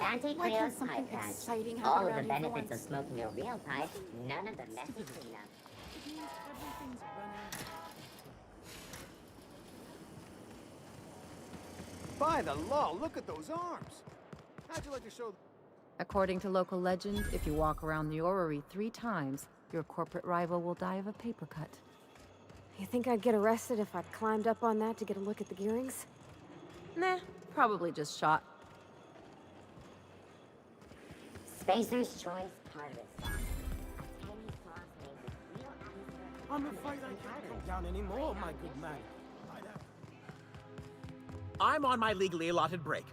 S11: Anti-Creo's pipe has all of the benefits of smoking a real pipe, none of the messy cleanup.
S23: By the law, look at those arms! How'd you like to show...
S7: According to local legend, if you walk around the orrery 3 times, your corporate rival will die of a paper cut.
S10: You think I'd get arrested if I climbed up on that to get a look at the gearings?
S7: Nah, probably just shot.
S11: Spacer's Choice Harvest Song.
S23: I'm afraid I can't come down anymore, my good man.
S24: I'm on my legally allotted break.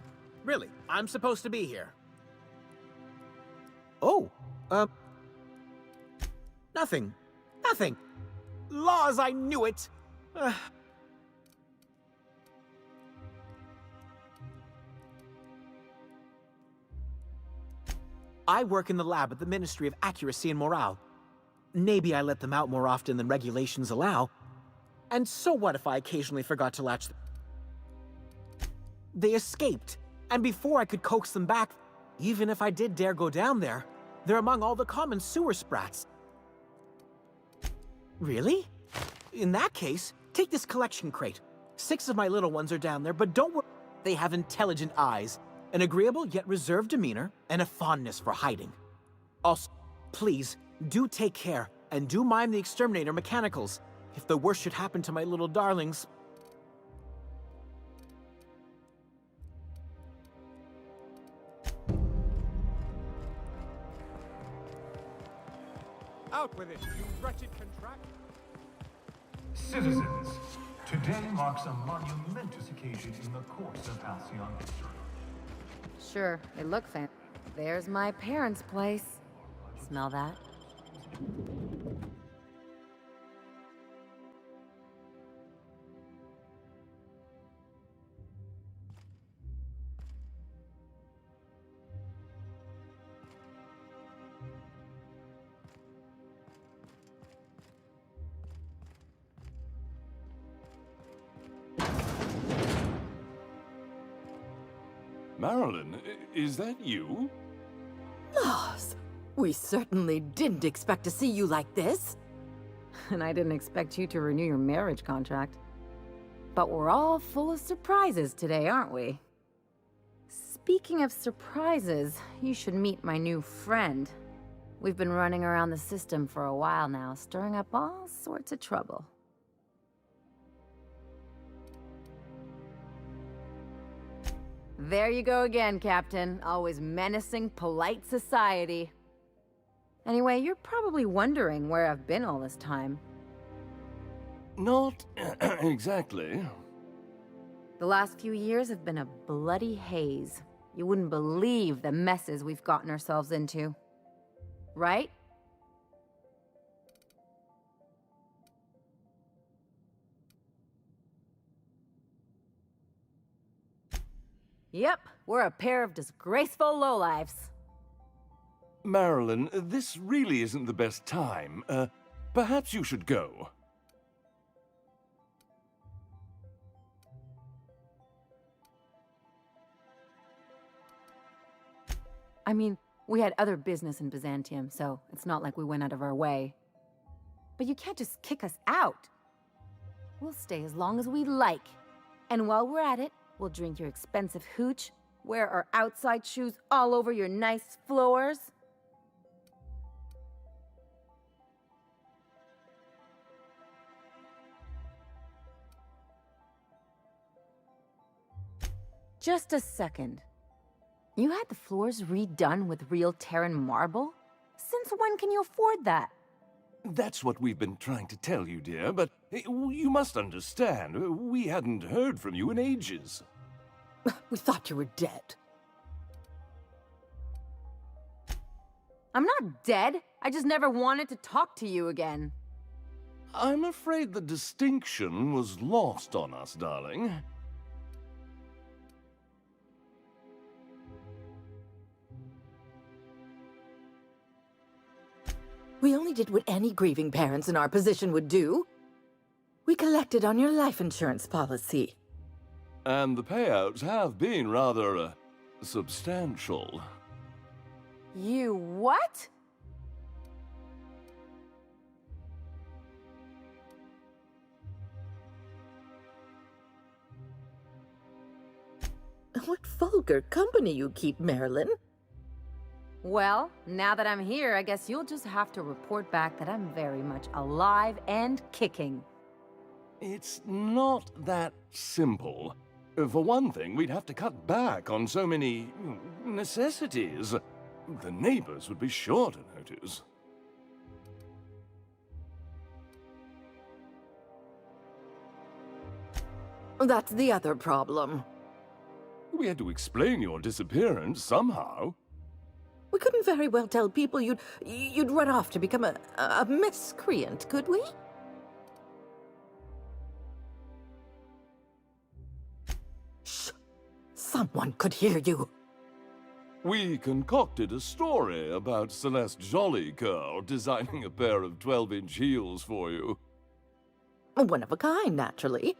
S24: Really, I'm supposed to be here. Oh, nothing. Nothing. Laws, I knew it! I work in the lab at the Ministry of Accuracy and Morale. Maybe I let them out more often than regulations allow. And so what if I occasionally forgot to latch them? They escaped, and before I could coax them back, even if I did dare go down there, they're among all the common sewer sprats. Really? In that case, take this collection crate. 6 of my little ones are down there, but don't worry. They have intelligent eyes, an agreeable yet reserved demeanor, and a fondness for hiding. Also, please, do take care, and do mime the exterminator mechanicals. If the worst should happen to my little darlings.
S23: Out with it, you wretched contractor!
S3: Citizens, today marks a monumentous occasion in the course of Halcyon history.
S7: Sure, they look fancy. There's my parents' place. Smell that?
S13: Marilyn, is that you?
S4: Laws, we certainly didn't expect to see you like this.
S7: And I didn't expect you to renew your marriage contract. But we're all full of surprises today, aren't we? Speaking of surprises, you should meet my new friend. We've been running around the system for a while now, stirring up all sorts of trouble. There you go again, Captain. Always menacing polite society. Anyway, you're probably wondering where I've been all this time.
S13: Not exactly.
S7: The last few years have been a bloody haze. You wouldn't believe the messes we've gotten ourselves into. Right? Yep, we're a pair of disgraceful lowlifes.
S13: Marilyn, this really isn't the best time. Perhaps you should go.
S7: I mean, we had other business in Byzantium, so it's not like we went out of our way. But you can't just kick us out. We'll stay as long as we like. And while we're at it, we'll drink your expensive hooch, wear our outside shoes all over your nice floors. Just a second. You had the floors redone with real Terran marble? Since when can you afford that?
S13: That's what we've been trying to tell you, dear, but you must understand, we hadn't heard from you in ages.
S4: We thought you were dead.
S7: I'm not dead. I just never wanted to talk to you again.
S13: I'm afraid the distinction was lost on us, darling.
S4: We only did what any grieving parents in our position would do. We collected on your life insurance policy.
S13: And the payouts have been rather, substantial.
S7: You what?
S4: What vulgar company you keep, Marilyn.
S7: Well, now that I'm here, I guess you'll just have to report back that I'm very much alive and kicking.
S13: It's not that simple. For one thing, we'd have to cut back on so many necessities. The neighbors would be sure to notice.
S4: That's the other problem.
S13: We had to explain your disappearance somehow.
S4: We couldn't very well tell people you'd run off to become a miscreant, could we? Shh! Someone could hear you.
S13: We concocted a story about Celeste Jollycurl designing a pair of 12-inch heels for you.
S4: One of a kind, naturally.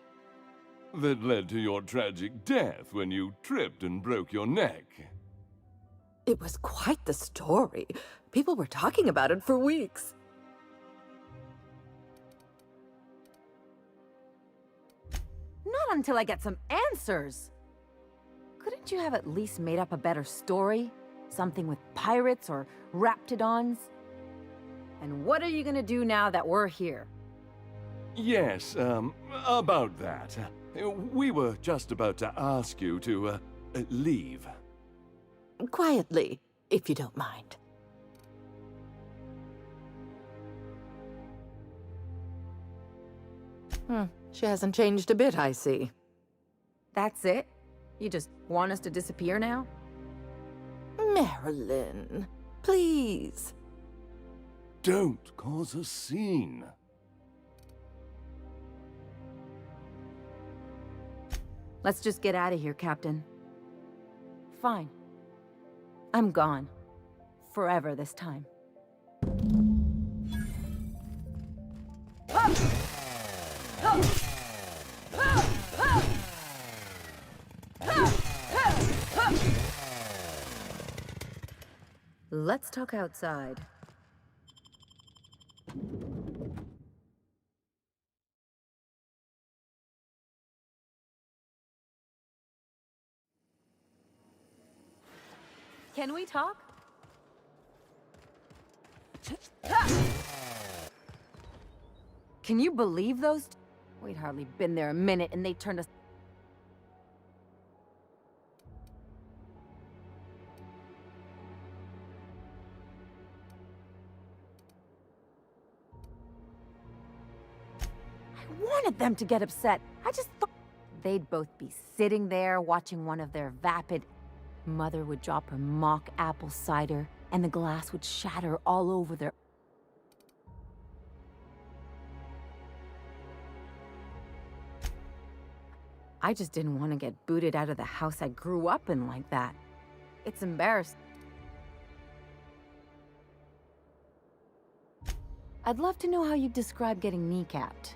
S13: That led to your tragic death when you tripped and broke your neck.
S4: It was quite the story. People were talking about it for weeks.
S7: Not until I get some answers. Couldn't you have at least made up a better story? Something with pirates or raptidons? And what are you gonna do now that we're here?
S6: Yes, about that. We were just about to ask you to, leave.
S4: Quietly, if you don't mind. She hasn't changed a bit, I see.
S7: That's it? You just want us to disappear now?
S4: Marilyn, please.
S6: Don't cause a scene.
S7: Let's just get out of here, Captain. Fine. I'm gone. Forever this time. Let's talk outside. Can we talk? Can you believe those? We'd hardly been there a minute and they turned us. I wanted them to get upset. I just thought they'd both be sitting there watching one of their vapid. Mother would drop her mock apple cider, and the glass would shatter all over their... I just didn't want to get booted out of the house I grew up in like that. It's embarrassing. I'd love to know how you describe getting kneecapped.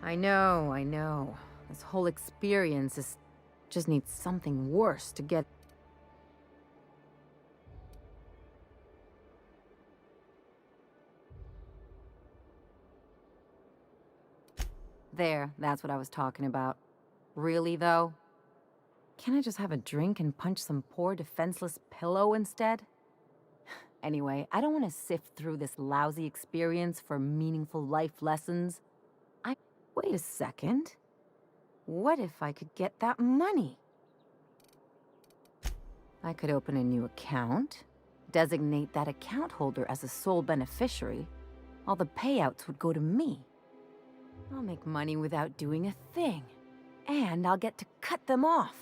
S7: I know. This whole experience is... just needs something worse to get... There, that's what I was talking about. Really, though? Can't I just have a drink and punch some poor defenseless pillow instead? Anyway, I don't want to sift through this lousy experience for meaningful life lessons. Wait a second. What if I could get that money? I could open a new account, designate that account holder as a sole beneficiary. All the payouts would go to me. I'll make money without doing a thing. And I'll get to cut them off.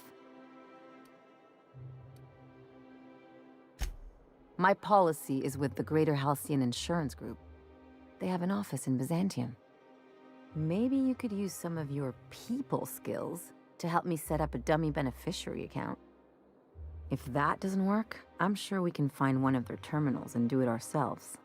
S7: My policy is with the Greater Halcyon Insurance Group. They have an office in Byzantium. Maybe you could use some of your people skills to help me set up a dummy beneficiary account. If that doesn't work, I'm sure we can find one of their terminals and do it ourselves.